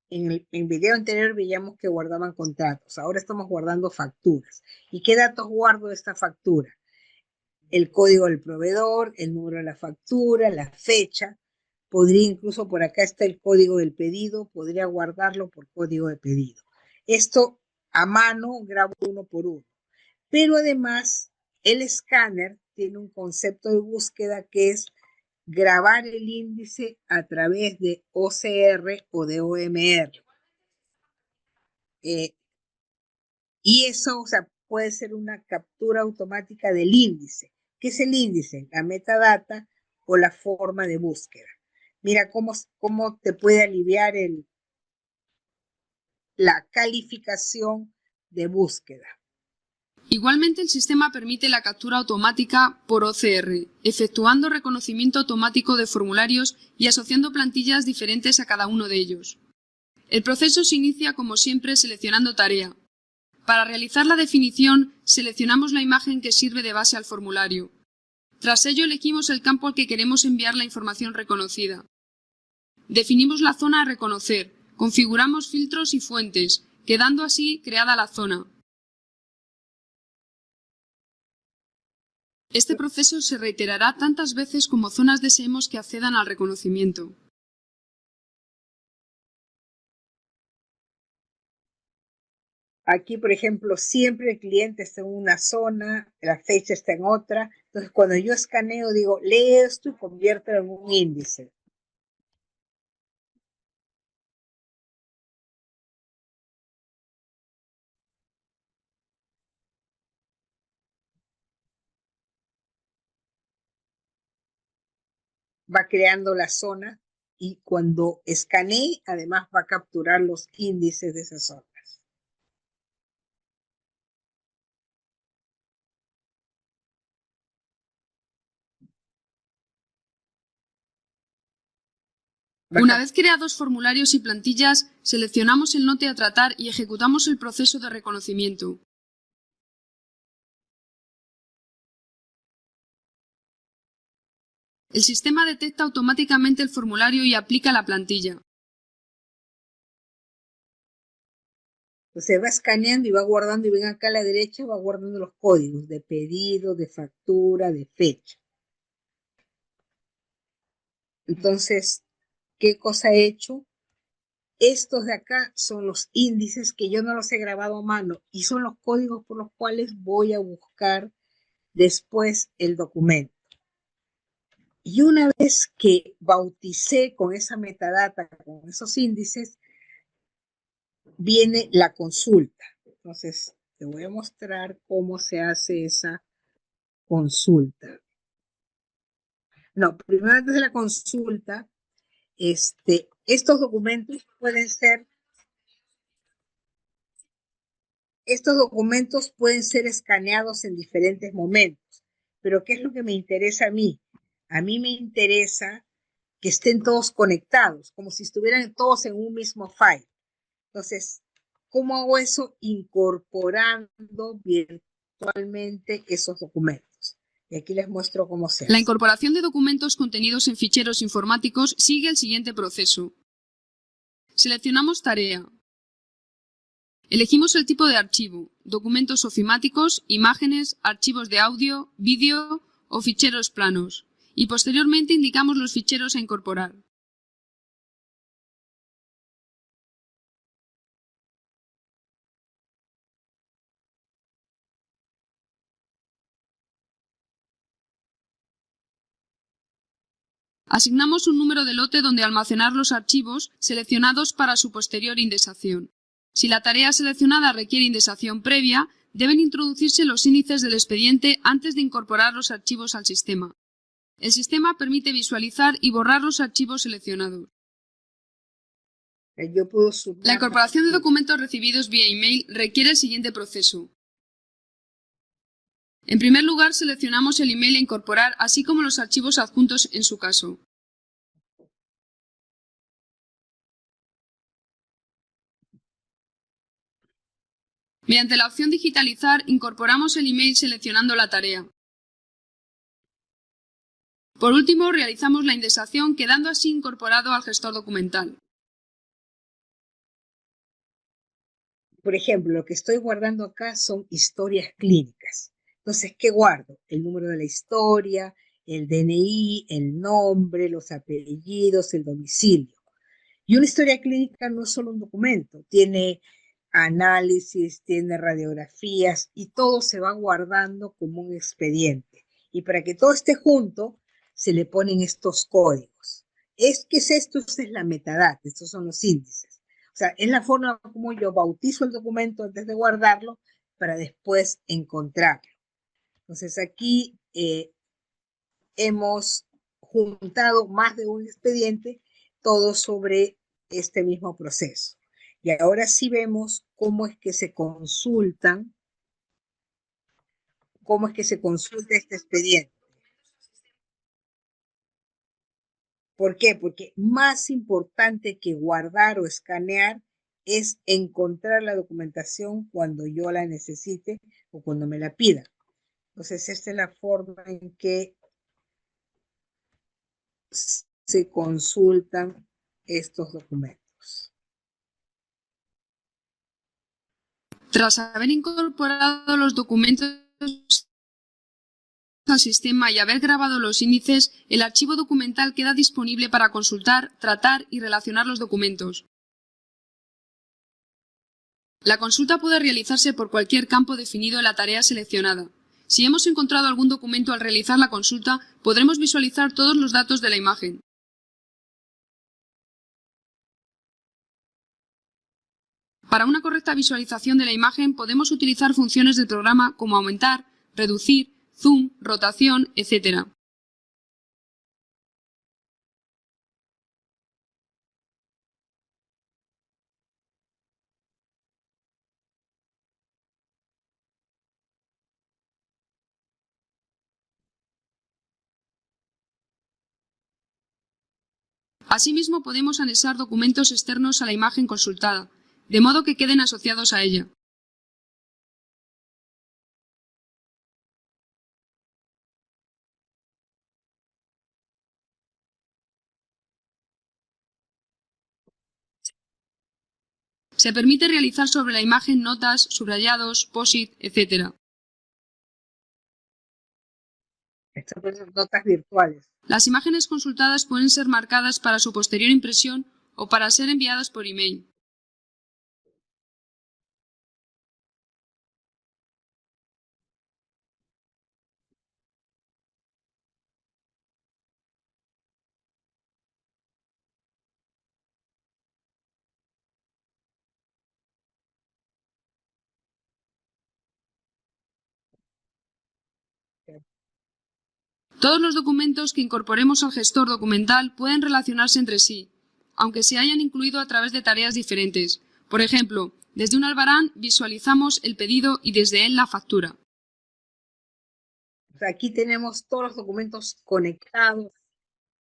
en el video anterior veíamos que guardaban contratos. Ahora estamos guardando facturas. ¿Y qué datos guardo de esta factura? El código del proveedor, el número de la factura, la fecha. Podría incluso, por acá está el código del pedido, podría guardarlo por código de pedido. Esto a mano grabo uno por uno. Pero además, el escáner tiene un concepto de búsqueda que es grabar el índice a través de OCR o de OMR. Y eso, puede ser una captura automática del índice. ¿Qué es el índice? La metadata o la forma de búsqueda. Mira cómo te puede aliviar la calificación de búsqueda. Igualmente, el sistema permite la captura automática por OCR, efectuando reconocimiento automático de formularios y asociando plantillas diferentes a cada uno de ellos. El proceso se inicia, como siempre, seleccionando tarea. Para realizar la definición, seleccionamos la imagen que sirve de base al formulario. Tras ello, elegimos el campo al que queremos enviar la información reconocida. Definimos la zona a reconocer, configuramos filtros y fuentes, quedando así creada la zona. Este proceso se reiterará tantas veces como zonas deseemos que accedan al reconocimiento. Aquí, por ejemplo, siempre el cliente está en una zona, la fecha está en otra. Entonces, cuando yo escaneo, digo, lee esto y conviértelo en un índice. Va creando la zona y cuando escanee, además va a capturar los índices de esas zonas. Una vez creados formularios y plantillas, seleccionamos el lote a tratar y ejecutamos el proceso de reconocimiento. El sistema detecta automáticamente el formulario y aplica la plantilla. Se va escaneando y va guardando, y ven acá a la derecha, va guardando los códigos de pedido, de factura, de fecha. Entonces, ¿qué cosa he hecho? Estos de acá son los índices que yo no los he grabado a mano y son los códigos por los cuales voy a buscar después el documento. Y una vez que bauticé con esa metadata, con esos índices, viene la consulta. Entonces, te voy a mostrar cómo se hace esa consulta. No, primero antes de la consulta, estos documentos pueden ser escaneados en diferentes momentos. Pero ¿qué es lo que me interesa a mí? A mí me interesa que estén todos conectados, como si estuvieran todos en un mismo file. Entonces, ¿cómo hago eso? Incorporando virtualmente esos documentos. Y aquí les muestro cómo se hace. La incorporación de documentos contenidos en ficheros informáticos sigue el siguiente proceso. Seleccionamos tarea. Elegimos el tipo de archivo, documentos ofimáticos, imágenes, archivos de audio, vídeo o ficheros planos, y posteriormente indicamos los ficheros a incorporar. Asignamos un número de lote donde almacenar los archivos seleccionados para su posterior indexación. Si la tarea seleccionada requiere indexación previa, deben introducirse los índices del expediente antes de incorporar los archivos al sistema. El sistema permite visualizar y borrar los archivos seleccionados. Yo puedo La sumar incorporación de documentos recibidos vía email requiere el siguiente proceso. En primer lugar, seleccionamos el email a incorporar, así como los archivos adjuntos en su caso. Mediante la opción Digitalizar, incorporamos el email seleccionando la tarea. Por último, realizamos la indexación, quedando así incorporado al gestor documental. Por ejemplo, lo que estoy guardando acá son historias clínicas. Entonces, ¿qué guardo? El número de la historia, el DNI, el nombre, los apellidos, el domicilio. Y una historia clínica no es solo un documento, tiene análisis, tiene radiografías y todo se va guardando como un expediente. Y para que todo esté junto, se le ponen estos códigos. ¿Qué es esto? Esta es la metadata, estos son los índices. O sea, es la forma como yo bautizo el documento antes de guardarlo para después encontrarlo. Entonces aquí hemos juntado más de un expediente, todo sobre este mismo proceso. Y ahora sí vemos cómo es que se consulta este expediente. ¿Por qué? Porque más importante que guardar o escanear es encontrar la documentación cuando yo la necesite o cuando me la pida. Entonces, esta es la forma en que se consultan estos documentos. Tras haber incorporado los documentos al sistema y haber grabado los índices, el archivo documental queda disponible para consultar, tratar y relacionar los documentos. La consulta puede realizarse por cualquier campo definido en la tarea seleccionada. Si hemos encontrado algún documento al realizar la consulta, podremos visualizar todos los datos de la imagen. Para una correcta visualización de la imagen podemos utilizar funciones del programa como aumentar, reducir, zoom, rotación, etc. Asimismo, podemos anexar documentos externos a la imagen consultada, de modo que queden asociados a ella. Se permite realizar sobre la imagen notas, subrayados, post-it, etc. Estas son notas virtuales. Las imágenes consultadas pueden ser marcadas para su posterior impresión o para ser enviadas por email. Todos los documentos que incorporemos al gestor documental pueden relacionarse entre sí, aunque se hayan incluido a través de tareas diferentes. Por ejemplo, desde un albarán visualizamos el pedido y desde él la factura. Aquí tenemos todos los documentos conectados.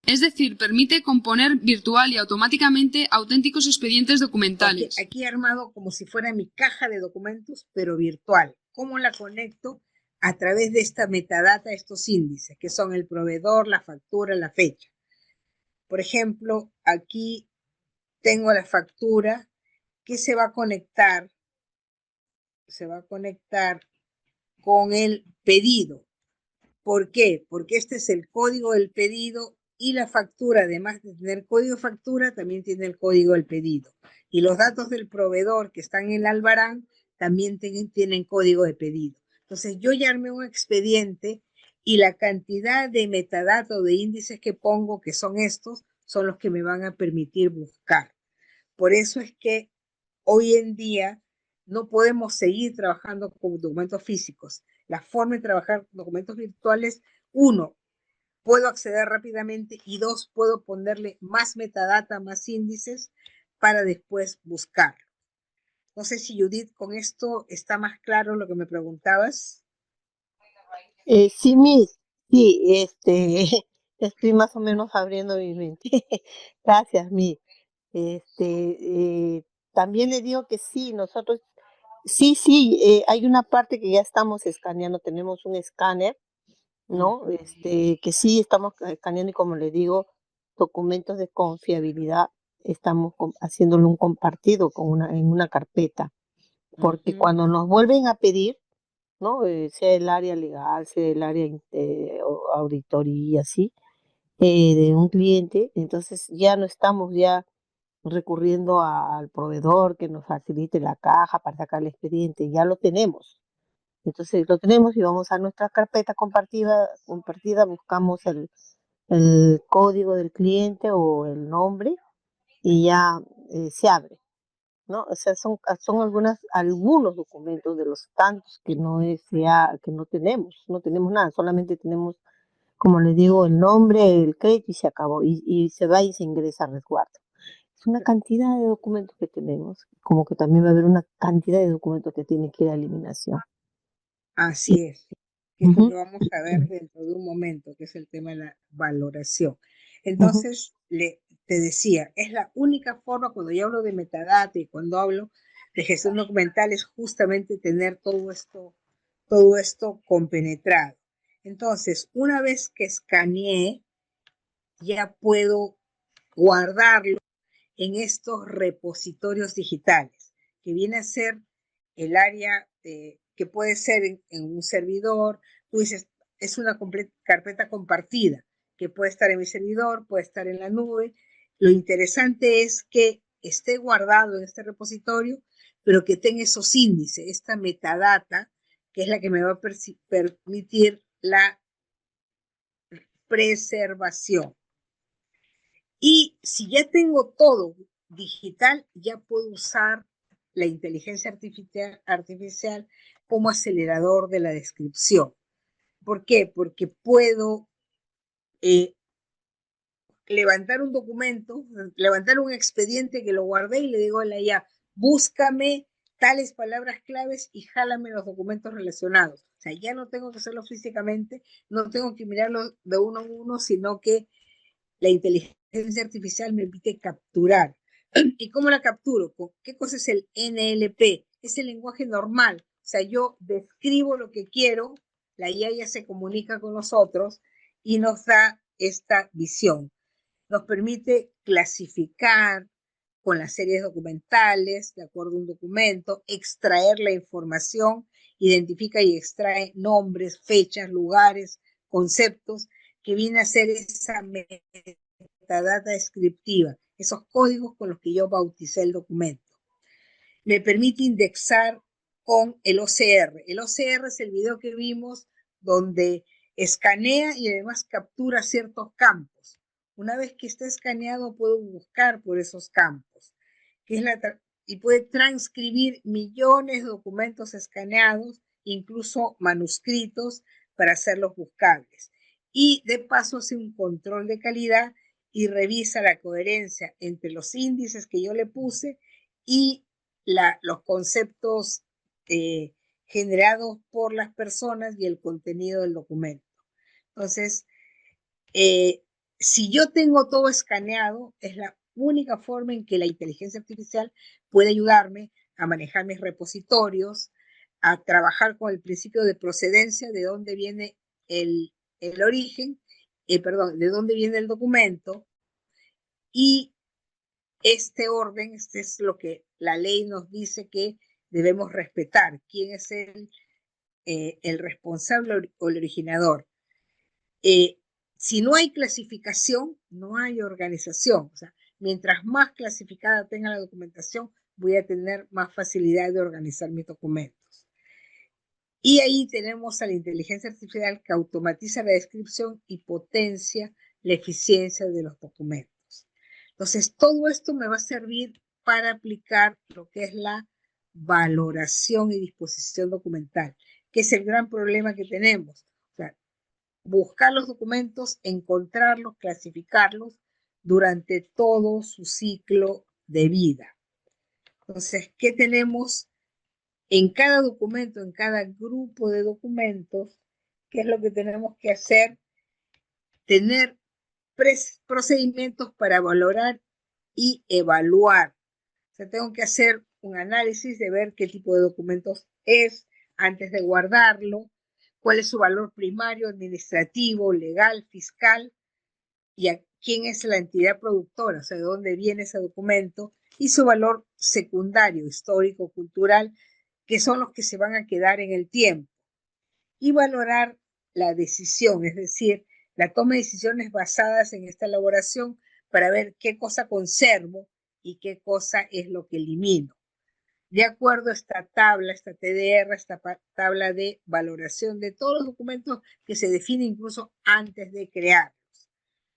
Es decir, permite componer virtual y automáticamente auténticos expedientes documentales. Aquí he armado como si fuera mi caja de documentos, pero virtual. ¿Cómo la conecto? A través de esta metadata, estos índices, que son el proveedor, la factura, la fecha. Por ejemplo, aquí tengo la factura que se va a conectar con el pedido. ¿Por qué? Porque este es el código del pedido y la factura, además de tener código de factura, también tiene el código del pedido. Y los datos del proveedor que están en el albarán también tienen código de pedido. Entonces, yo ya armé un expediente y la cantidad de metadatos o de índices que pongo, que son estos, son los que me van a permitir buscar. Por eso es que hoy en día no podemos seguir trabajando con documentos físicos. La forma de trabajar con documentos virtuales, uno, puedo acceder rápidamente y dos, puedo ponerle más metadata, más índices para después buscarlo. No sé si Judith, con esto está más claro lo que me preguntabas. Sí, Miss, sí, estoy más o menos abriendo mi mente. Gracias, Miss. También le digo que sí, nosotros, hay una parte que ya estamos escaneando, tenemos un escáner, ¿no? Que sí estamos escaneando y como le digo, documentos de confiabilidad, estamos haciéndolo un compartido en una carpeta, porque cuando nos vuelven a pedir, ¿no? Sea el área legal, sea el área auditoría, ¿sí? De un cliente, entonces ya no estamos ya recurriendo al proveedor que nos facilite la caja para sacar el expediente, ya lo tenemos. Entonces lo tenemos y vamos a nuestra carpeta compartida, buscamos el código del cliente o el nombre y ya se abre, ¿no? O sea, son algunos documentos de los tantos que que no tenemos nada, solamente tenemos, como les digo, el nombre, el crédito y se acabó, y se va y se ingresa a resguardo. Es una cantidad de documentos que tenemos, como que también va a haber una cantidad de documentos que tienen que ir a eliminación. Así es, que es lo que vamos a ver dentro de un momento, que es el tema de la valoración. Entonces, te decía, es la única forma, cuando yo hablo de metadata y cuando hablo de gestión documental, es justamente tener todo esto compenetrado. Entonces, una vez que escaneé, ya puedo guardarlo en estos repositorios digitales, que viene a ser el área que puede ser en un servidor. Tú dices, es una carpeta compartida, que puede estar en mi servidor, puede estar en la nube. Lo interesante es que esté guardado en este repositorio, pero que tenga esos índices, esta metadata, que es la que me va a permitir la preservación. Y si ya tengo todo digital, ya puedo usar la inteligencia artificial como acelerador de la descripción. ¿Por qué? Porque puedo levantar un documento, levantar un expediente que lo guardé y le digo a la IA, búscame tales palabras claves y jálame los documentos relacionados. O sea, ya no tengo que hacerlo físicamente, no tengo que mirarlo de uno a uno, sino que la inteligencia artificial me permite capturar. ¿Y cómo la capturo? ¿Qué cosa es el NLP? Es el lenguaje normal. O sea, yo describo lo que quiero, la IA ya se comunica con nosotros y nos da esta visión. Nos permite clasificar con las series documentales, de acuerdo a un documento, extraer la información, identifica y extrae nombres, fechas, lugares, conceptos, que viene a ser esa metadata descriptiva, esos códigos con los que yo bauticé el documento. Me permite indexar con el OCR. El OCR es el video que vimos donde escanea y además captura ciertos campos. Una vez que está escaneado, puedo buscar por esos campos, y puede transcribir millones de documentos escaneados, incluso manuscritos, para hacerlos buscables. Y de paso hace un control de calidad y revisa la coherencia entre los índices que yo le puse y los conceptos generados por las personas y el contenido del documento. Entonces, si yo tengo todo escaneado, es la única forma en que la inteligencia artificial puede ayudarme a manejar mis repositorios, a trabajar con el principio de procedencia, de dónde viene el origen, de dónde viene el documento, y este orden, este es lo que la ley nos dice que debemos respetar, quién es el responsable o el originador. Si no hay clasificación, no hay organización. O sea, mientras más clasificada tenga la documentación, voy a tener más facilidad de organizar mis documentos. Y ahí tenemos a la inteligencia artificial que automatiza la descripción y potencia la eficiencia de los documentos. Entonces, todo esto me va a servir para aplicar lo que es la valoración y disposición documental, que es el gran problema que tenemos. O sea, buscar los documentos, encontrarlos, clasificarlos durante todo su ciclo de vida. Entonces, ¿qué tenemos en cada documento, en cada grupo de documentos? ¿Qué es lo que tenemos que hacer? Tener procedimientos para valorar y evaluar. O sea, tengo que hacer un análisis de ver qué tipo de documentos es antes de guardarlo, cuál es su valor primario, administrativo, legal, fiscal, y a quién es la entidad productora, o sea, de dónde viene ese documento, y su valor secundario, histórico, cultural, que son los que se van a quedar en el tiempo. Y valorar la decisión, es decir, la toma de decisiones basadas en esta elaboración para ver qué cosa conservo y qué cosa es lo que elimino. De acuerdo a esta tabla, esta TDR, esta tabla de valoración de todos los documentos que se define incluso antes de crearlos.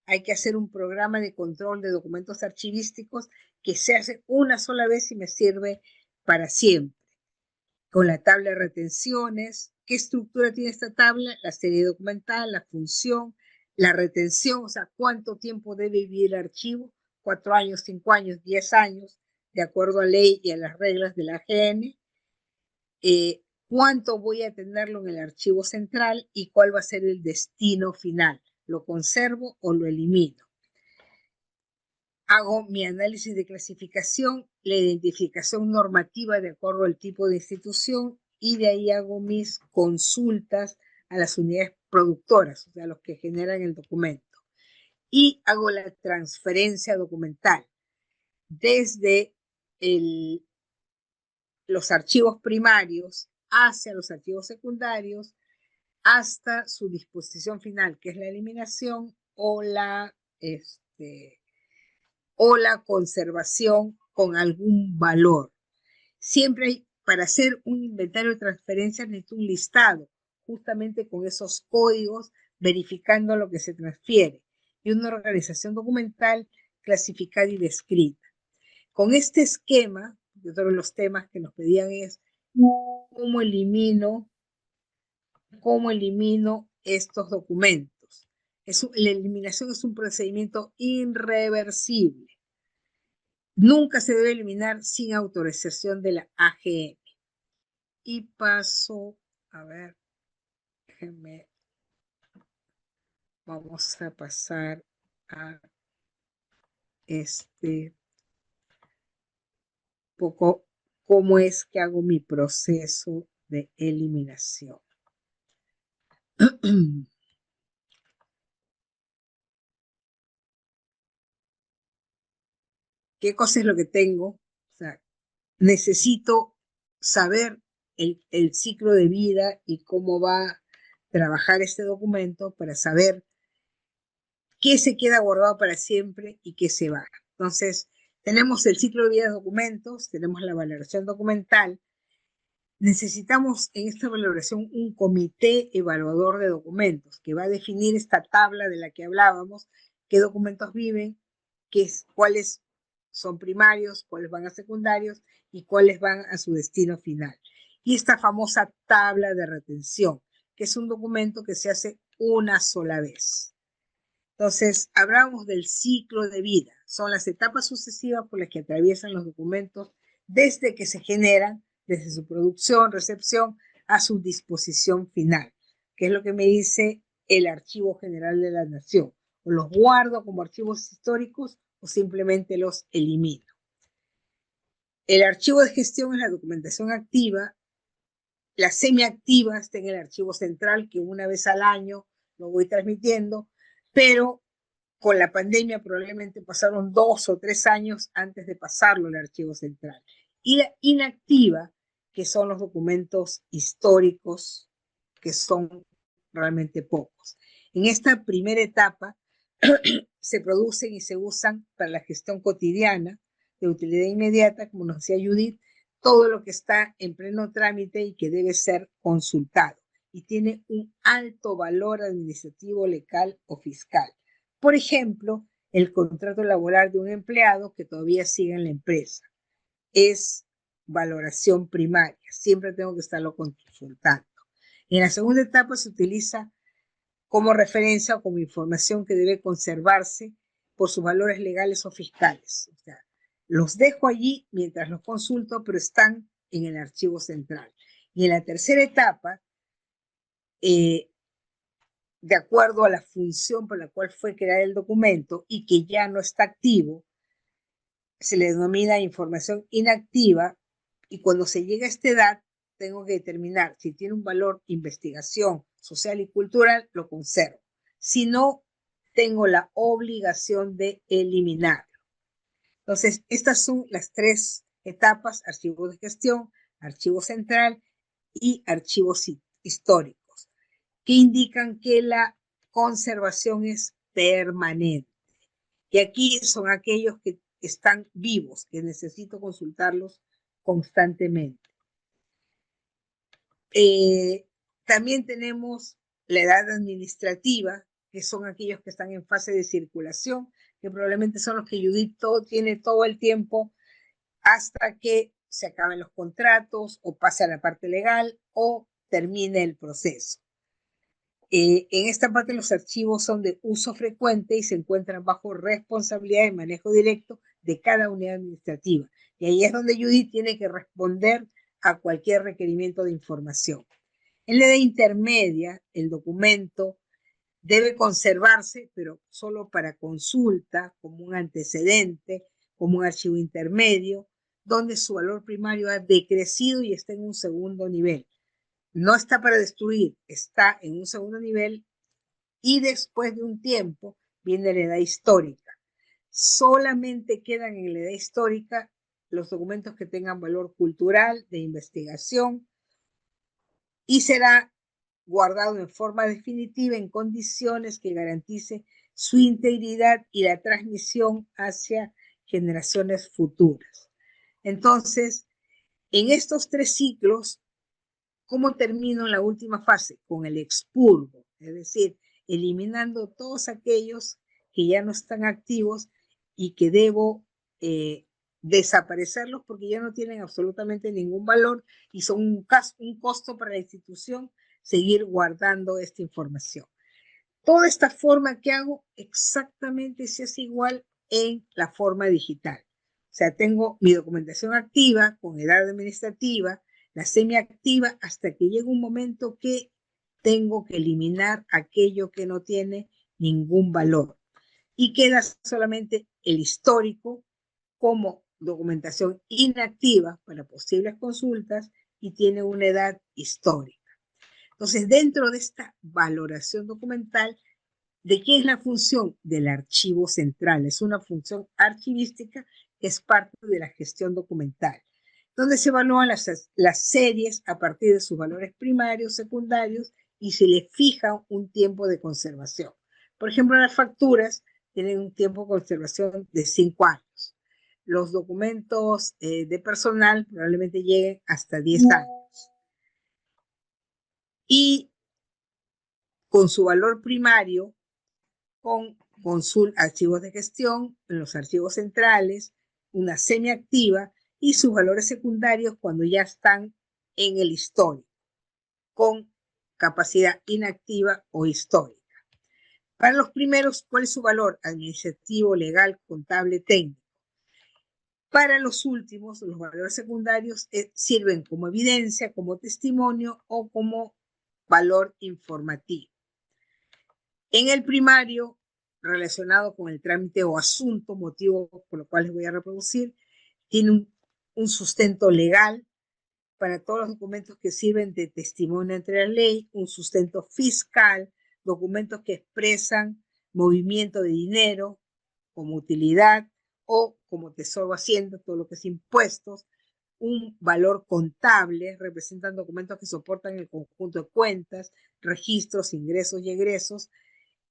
Hay que hacer un programa de control de documentos archivísticos que se hace una sola vez y me sirve para siempre. Con la tabla de retenciones, ¿qué estructura tiene esta tabla? La serie documental, la función, la retención, o sea, cuánto tiempo debe vivir el archivo, 4 años, 5 años, 10 años, de acuerdo a ley y a las reglas de la AGN, cuánto voy a tenerlo en el archivo central y cuál va a ser el destino final, lo conservo o lo elimino. Hago mi análisis de clasificación, la identificación normativa de acuerdo al tipo de institución y de ahí hago mis consultas a las unidades productoras, o sea, los que generan el documento. Y hago la transferencia documental desde los archivos primarios hacia los archivos secundarios hasta su disposición final, que es la eliminación o la conservación con algún valor. Siempre hay, para hacer un inventario de transferencias necesito un listado, justamente con esos códigos, verificando lo que se transfiere, y una organización documental clasificada y descrita. Con este esquema, otro de los temas que nos pedían es cómo elimino estos documentos. La eliminación es un procedimiento irreversible. Nunca se debe eliminar sin autorización de la AGN. Y paso, a ver, déjenme, vamos a pasar a poco cómo es que hago mi proceso de eliminación. ¿Qué cosa es lo que tengo? O sea, necesito saber el ciclo de vida y cómo va a trabajar este documento para saber qué se queda guardado para siempre y qué se va. Entonces, tenemos el ciclo de vida de documentos, tenemos la valoración documental. Necesitamos en esta valoración un comité evaluador de documentos que va a definir esta tabla de la que hablábamos, qué documentos viven, cuáles son primarios, cuáles van a secundarios y cuáles van a su destino final. Y esta famosa tabla de retención, que es un documento que se hace una sola vez. Entonces, hablamos del ciclo de vida. Son las etapas sucesivas por las que atraviesan los documentos desde que se generan, desde su producción, recepción, a su disposición final, que es lo que me dice el Archivo General de la Nación. O los guardo como archivos históricos o simplemente los elimino. El archivo de gestión es la documentación activa. La semiactiva está en el archivo central, que una vez al año lo voy transmitiendo, pero con la pandemia probablemente pasaron 2 o 3 años antes de pasarlo al archivo central. Y la inactiva, que son los documentos históricos, que son realmente pocos. En esta primera etapa se producen y se usan para la gestión cotidiana de utilidad inmediata, como nos decía Judith, todo lo que está en pleno trámite y que debe ser consultado y tiene un alto valor administrativo, legal o fiscal. Por ejemplo, el contrato laboral de un empleado que todavía sigue en la empresa. Es valoración primaria, siempre tengo que estarlo consultando. En la segunda etapa se utiliza como referencia o como información que debe conservarse por sus valores legales o fiscales. O sea, Los dejo allí mientras los consulto, pero están en el archivo central. Y en la tercera etapa, de acuerdo a la función por la cual fue creado el documento y que ya no está activo, se le denomina información inactiva, y cuando se llega a esta edad, tengo que determinar si tiene un valor investigación social y cultural, lo conservo. Si no, tengo la obligación de eliminarlo. Entonces, estas son las tres etapas: archivo de gestión, archivo central y archivos históricos, que indican que la conservación es permanente. Y aquí son aquellos que están vivos, que necesito consultarlos constantemente. También tenemos la edad administrativa, que son aquellos que están en fase de circulación, que probablemente son los que Judith tiene todo el tiempo hasta que se acaben los contratos o pase a la parte legal o termine el proceso. En esta parte los archivos son de uso frecuente y se encuentran bajo responsabilidad de manejo directo de cada unidad administrativa. Y ahí es donde Judith tiene que responder a cualquier requerimiento de información. En la edad intermedia, el documento debe conservarse, pero solo para consulta, como un antecedente, como un archivo intermedio, donde su valor primario ha decrecido y está en un segundo nivel. No está para destruir, está en un segundo nivel, y después de un tiempo viene la edad histórica. Solamente quedan en la edad histórica los documentos que tengan valor cultural, de investigación, y será guardado en forma definitiva en condiciones que garantice su integridad y la transmisión hacia generaciones futuras. Entonces, en estos tres ciclos, ¿cómo termino en la última fase? Con el expurgo, es decir, eliminando todos aquellos que ya no están activos y que debo desaparecerlos porque ya no tienen absolutamente ningún valor y son un costo para la institución seguir guardando esta información. Toda esta forma que hago exactamente se hace igual en la forma digital. O sea, tengo mi documentación activa con edad administrativa, la semiactiva, hasta que llega un momento que tengo que eliminar aquello que no tiene ningún valor. Y queda solamente el histórico como documentación inactiva para posibles consultas y tiene una edad histórica. Entonces, dentro de esta valoración documental, ¿de qué es la función? Del archivo central. Es una función archivística que es parte de la gestión documental, donde se evalúan las series a partir de sus valores primarios, secundarios, y se le fija un tiempo de conservación. Por ejemplo, las facturas tienen un tiempo de conservación de 5 años. Los documentos de personal probablemente lleguen hasta 10 años. Y con su valor primario, con archivos de gestión, en los archivos centrales, una semiactiva, y sus valores secundarios cuando ya están en el histórico, con capacidad inactiva o histórica. Para los primeros, ¿cuál es su valor? Administrativo, legal, contable, técnico. Para los últimos, los valores secundarios sirven como evidencia, como testimonio o como valor informativo. En el primario, relacionado con el trámite o asunto, motivo por lo cual les voy a reproducir, tiene un sustento legal para todos los documentos que sirven de testimonio ante la ley, un sustento fiscal, documentos que expresan movimiento de dinero como utilidad o como tesoro hacienda, todo lo que es impuestos, un valor contable, representan documentos que soportan el conjunto de cuentas, registros, ingresos y egresos,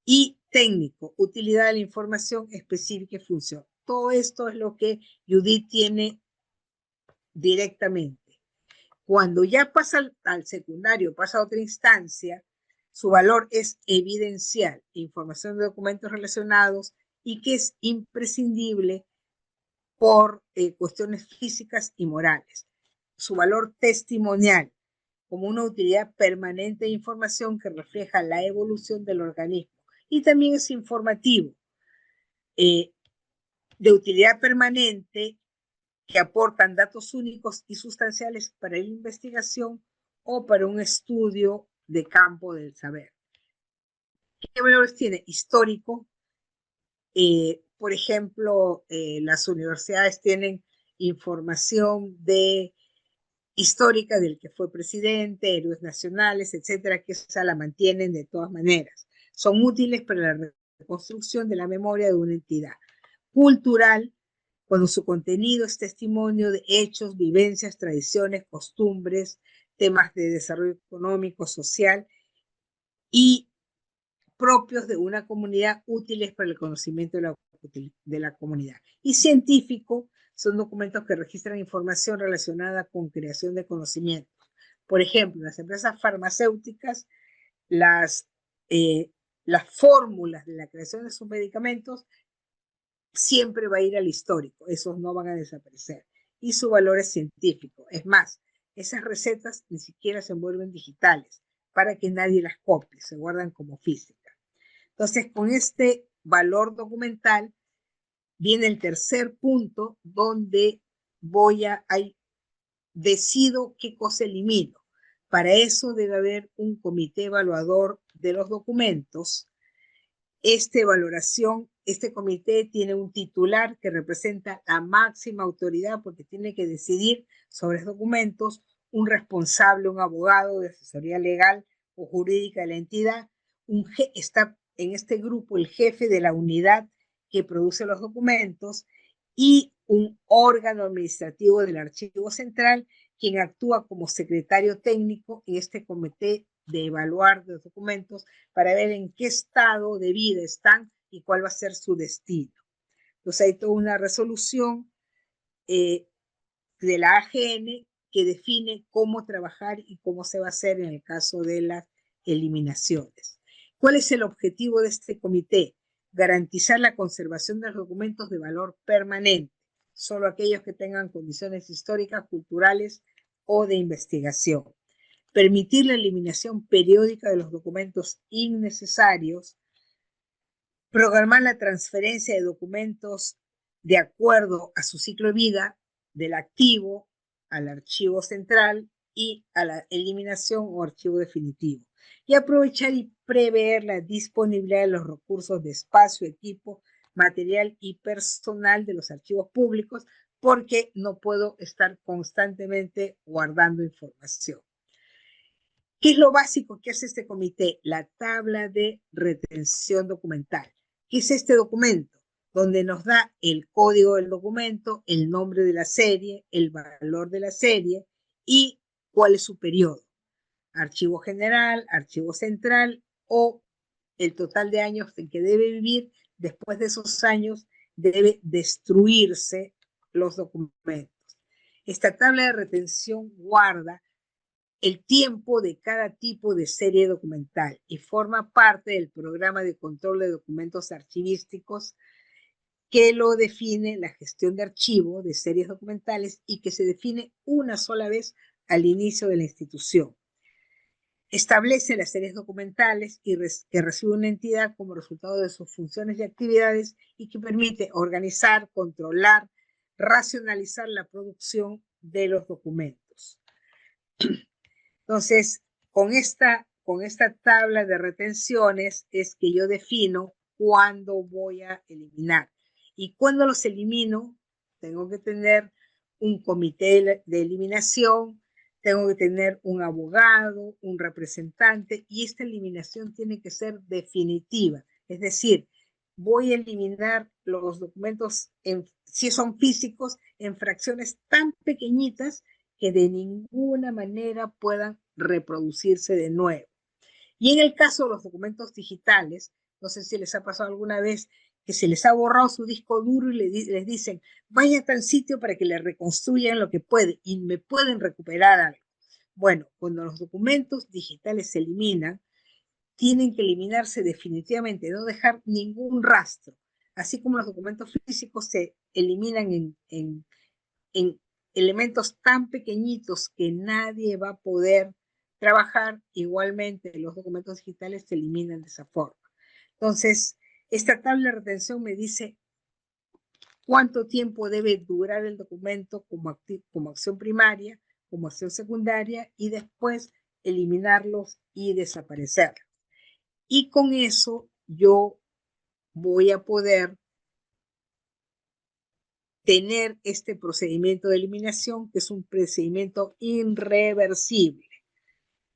y técnico, utilidad de la información específica y función. Todo esto es lo que Judith tiene directamente. Cuando ya pasa al secundario, pasa a otra instancia, su valor es evidencial, información de documentos relacionados y que es imprescindible por cuestiones físicas y morales. Su valor testimonial, como una utilidad permanente de información que refleja la evolución del organismo. Y también es informativo, de utilidad permanente que aportan datos únicos y sustanciales para la investigación o para un estudio de campo del saber. ¿Qué valores tiene? Histórico. Por ejemplo, las universidades tienen información histórica del que fue presidente, héroes nacionales, etcétera, que esa la mantienen de todas maneras. Son útiles para la reconstrucción de la memoria de una entidad. Cultural, cuando su contenido es testimonio de hechos, vivencias, tradiciones, costumbres, temas de desarrollo económico, social y propios de una comunidad, útiles para el conocimiento de la comunidad. Y científico, son documentos que registran información relacionada con creación de conocimientos. Por ejemplo, las empresas farmacéuticas, las fórmulas de la creación de sus medicamentos siempre va a ir al histórico, esos no van a desaparecer. Y su valor es científico. Es más, esas recetas ni siquiera se vuelven digitales para que nadie las copie, se guardan como física. Entonces, con este valor documental viene el tercer punto donde decido qué cosa elimino. Para eso debe haber un comité evaluador de los documentos. Este comité tiene un titular que representa la máxima autoridad porque tiene que decidir sobre los documentos, un responsable, un abogado de asesoría legal o jurídica de la entidad. Está en este grupo el jefe de la unidad que produce los documentos y un órgano administrativo del Archivo Central, quien actúa como secretario técnico en este comité de evaluar los documentos para ver en qué estado de vida están y cuál va a ser su destino. Entonces hay toda una resolución de la AGN que define cómo trabajar y cómo se va a hacer en el caso de las eliminaciones. ¿Cuál es el objetivo de este comité? Garantizar la conservación de los documentos de valor permanente, solo aquellos que tengan condiciones históricas, culturales o de investigación. Permitir la eliminación periódica de los documentos innecesarios, programar la transferencia de documentos de acuerdo a su ciclo de vida del activo al archivo central y a la eliminación o archivo definitivo. Y aprovechar y prever la disponibilidad de los recursos de espacio, equipo, material y personal de los archivos públicos, porque no puedo estar constantemente guardando información. ¿Qué es lo básico que hace este comité? La tabla de retención documental. ¿Qué es este documento? Donde nos da el código del documento, el nombre de la serie, el valor de la serie y cuál es su periodo. Archivo general, archivo central o el total de años en que debe vivir. Después de esos años debe destruirse los documentos. Esta tabla de retención guarda el tiempo de cada tipo de serie documental y forma parte del programa de control de documentos archivísticos que lo define la gestión de archivo de series documentales y que se define una sola vez al inicio de la institución. Establece las series documentales que recibe una entidad como resultado de sus funciones y actividades y que permite organizar, controlar, racionalizar la producción de los documentos. Entonces, con esta tabla de retenciones es que yo defino cuándo voy a eliminar. Y cuando los elimino, tengo que tener un comité de eliminación, tengo que tener un abogado, un representante, y esta eliminación tiene que ser definitiva. Es decir, voy a eliminar los documentos, si son físicos, en fracciones tan pequeñitas que de ninguna manera puedan reproducirse de nuevo. Y en el caso de los documentos digitales, no sé si les ha pasado alguna vez que se les ha borrado su disco duro y les dicen, vaya a tal sitio para que le reconstruyan lo que puede y me pueden recuperar algo. Bueno, cuando los documentos digitales se eliminan, tienen que eliminarse definitivamente, no dejar ningún rastro. Así como los documentos físicos se eliminan en elementos tan pequeñitos que nadie va a poder trabajar, igualmente los documentos digitales se eliminan de esa forma. Entonces, esta tabla de retención me dice cuánto tiempo debe durar el documento como acción primaria, como acción secundaria, y después eliminarlos y desaparecerlos. Y con eso yo voy a poder tener este procedimiento de eliminación, que es un procedimiento irreversible,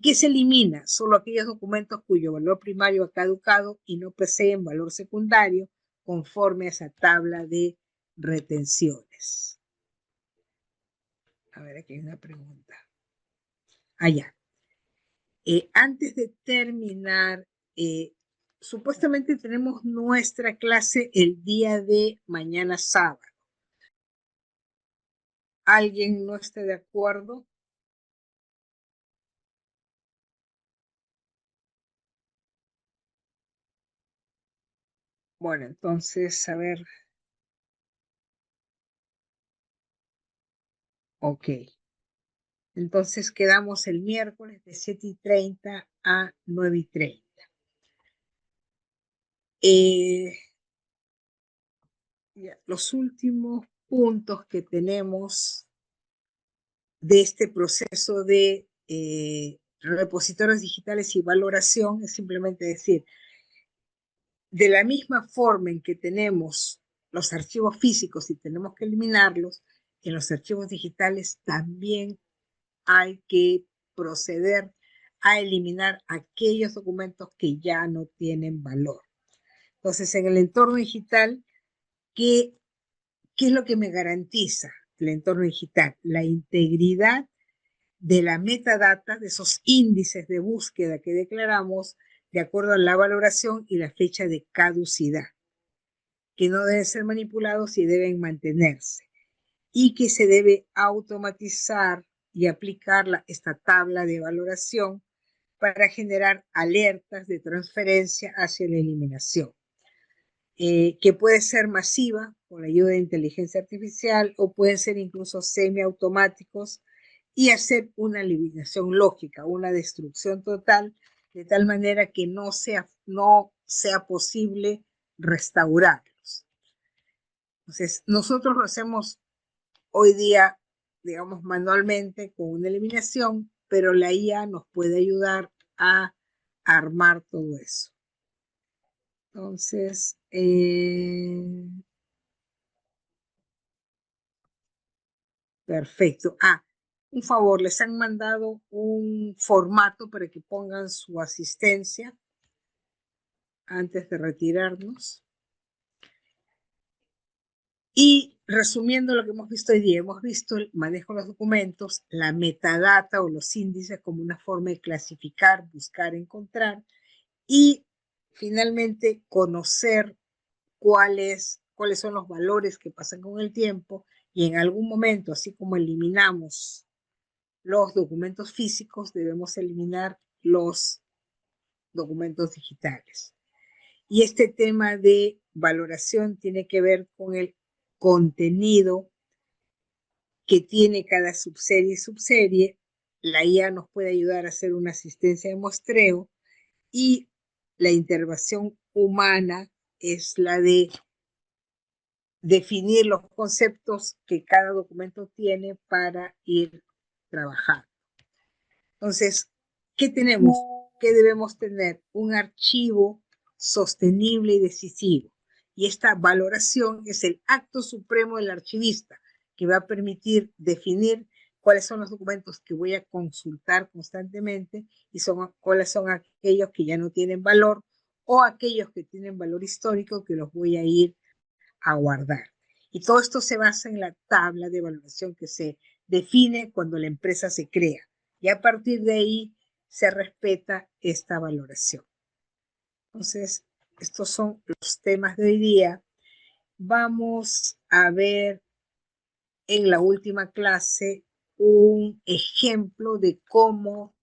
que se elimina solo aquellos documentos cuyo valor primario ha caducado y no poseen valor secundario conforme a esa tabla de retenciones. A ver, aquí hay una pregunta. Allá. Antes de terminar, supuestamente tenemos nuestra clase el día de mañana sábado. ¿Alguien no esté de acuerdo? Bueno, entonces, a ver. Ok. Entonces quedamos el miércoles de 7:30 a 9:30. Los últimos puntos que tenemos de este proceso de repositorios digitales y valoración es simplemente decir, de la misma forma en que tenemos los archivos físicos y tenemos que eliminarlos, en los archivos digitales también hay que proceder a eliminar aquellos documentos que ya no tienen valor. Entonces, en el entorno digital, ¿qué es lo que me garantiza el entorno digital? La integridad de la metadata, de esos índices de búsqueda que declaramos de acuerdo a la valoración y la fecha de caducidad, que no deben ser manipulados y deben mantenerse, y que se debe automatizar y aplicar esta tabla de valoración para generar alertas de transferencia hacia la eliminación, que puede ser masiva con la ayuda de inteligencia artificial o pueden ser incluso semiautomáticos y hacer una eliminación lógica, una destrucción total, de tal manera que no sea posible restaurarlos. Entonces, nosotros lo hacemos hoy día, digamos, manualmente con una eliminación, pero la IA nos puede ayudar a armar todo eso. Entonces, perfecto. Un favor, les han mandado un formato para que pongan su asistencia antes de retirarnos. Y resumiendo lo que hemos visto hoy día, hemos visto el manejo de los documentos, la metadata o los índices como una forma de clasificar, buscar, encontrar, y finalmente conocer cuáles son los valores que pasan con el tiempo, y en algún momento, así como eliminamos los documentos físicos, debemos eliminar los documentos digitales. Y este tema de valoración tiene que ver con el contenido que tiene cada subserie y subserie. La IA nos puede ayudar a hacer una asistencia de muestreo y la intervención humana es la de definir los conceptos que cada documento tiene para ir trabajando. Entonces, ¿qué tenemos? ¿Qué debemos tener? Un archivo sostenible y decisivo. Y esta valoración es el acto supremo del archivista, que va a permitir definir cuáles son los documentos que voy a consultar constantemente y cuáles son aquellos que ya no tienen valor o aquellos que tienen valor histórico que los voy a ir a guardar. Y todo esto se basa en la tabla de valoración que se define cuando la empresa se crea. Y a partir de ahí se respeta esta valoración. Entonces, estos son los temas de hoy día. Vamos a ver en la última clase un ejemplo de cómo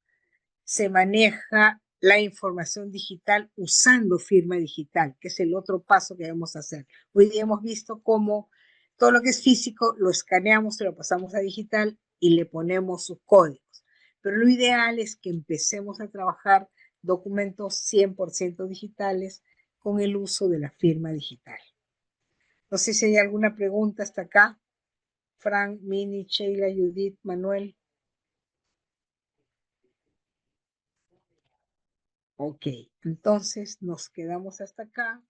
se maneja la información digital usando firma digital, que es el otro paso que debemos hacer. Hoy día hemos visto cómo todo lo que es físico lo escaneamos, se lo pasamos a digital y le ponemos sus códigos. Pero lo ideal es que empecemos a trabajar documentos 100% digitales con el uso de la firma digital. No sé si hay alguna pregunta hasta acá. Frank, Mini, Sheila, Judith, Manuel. Ok, entonces nos quedamos hasta acá.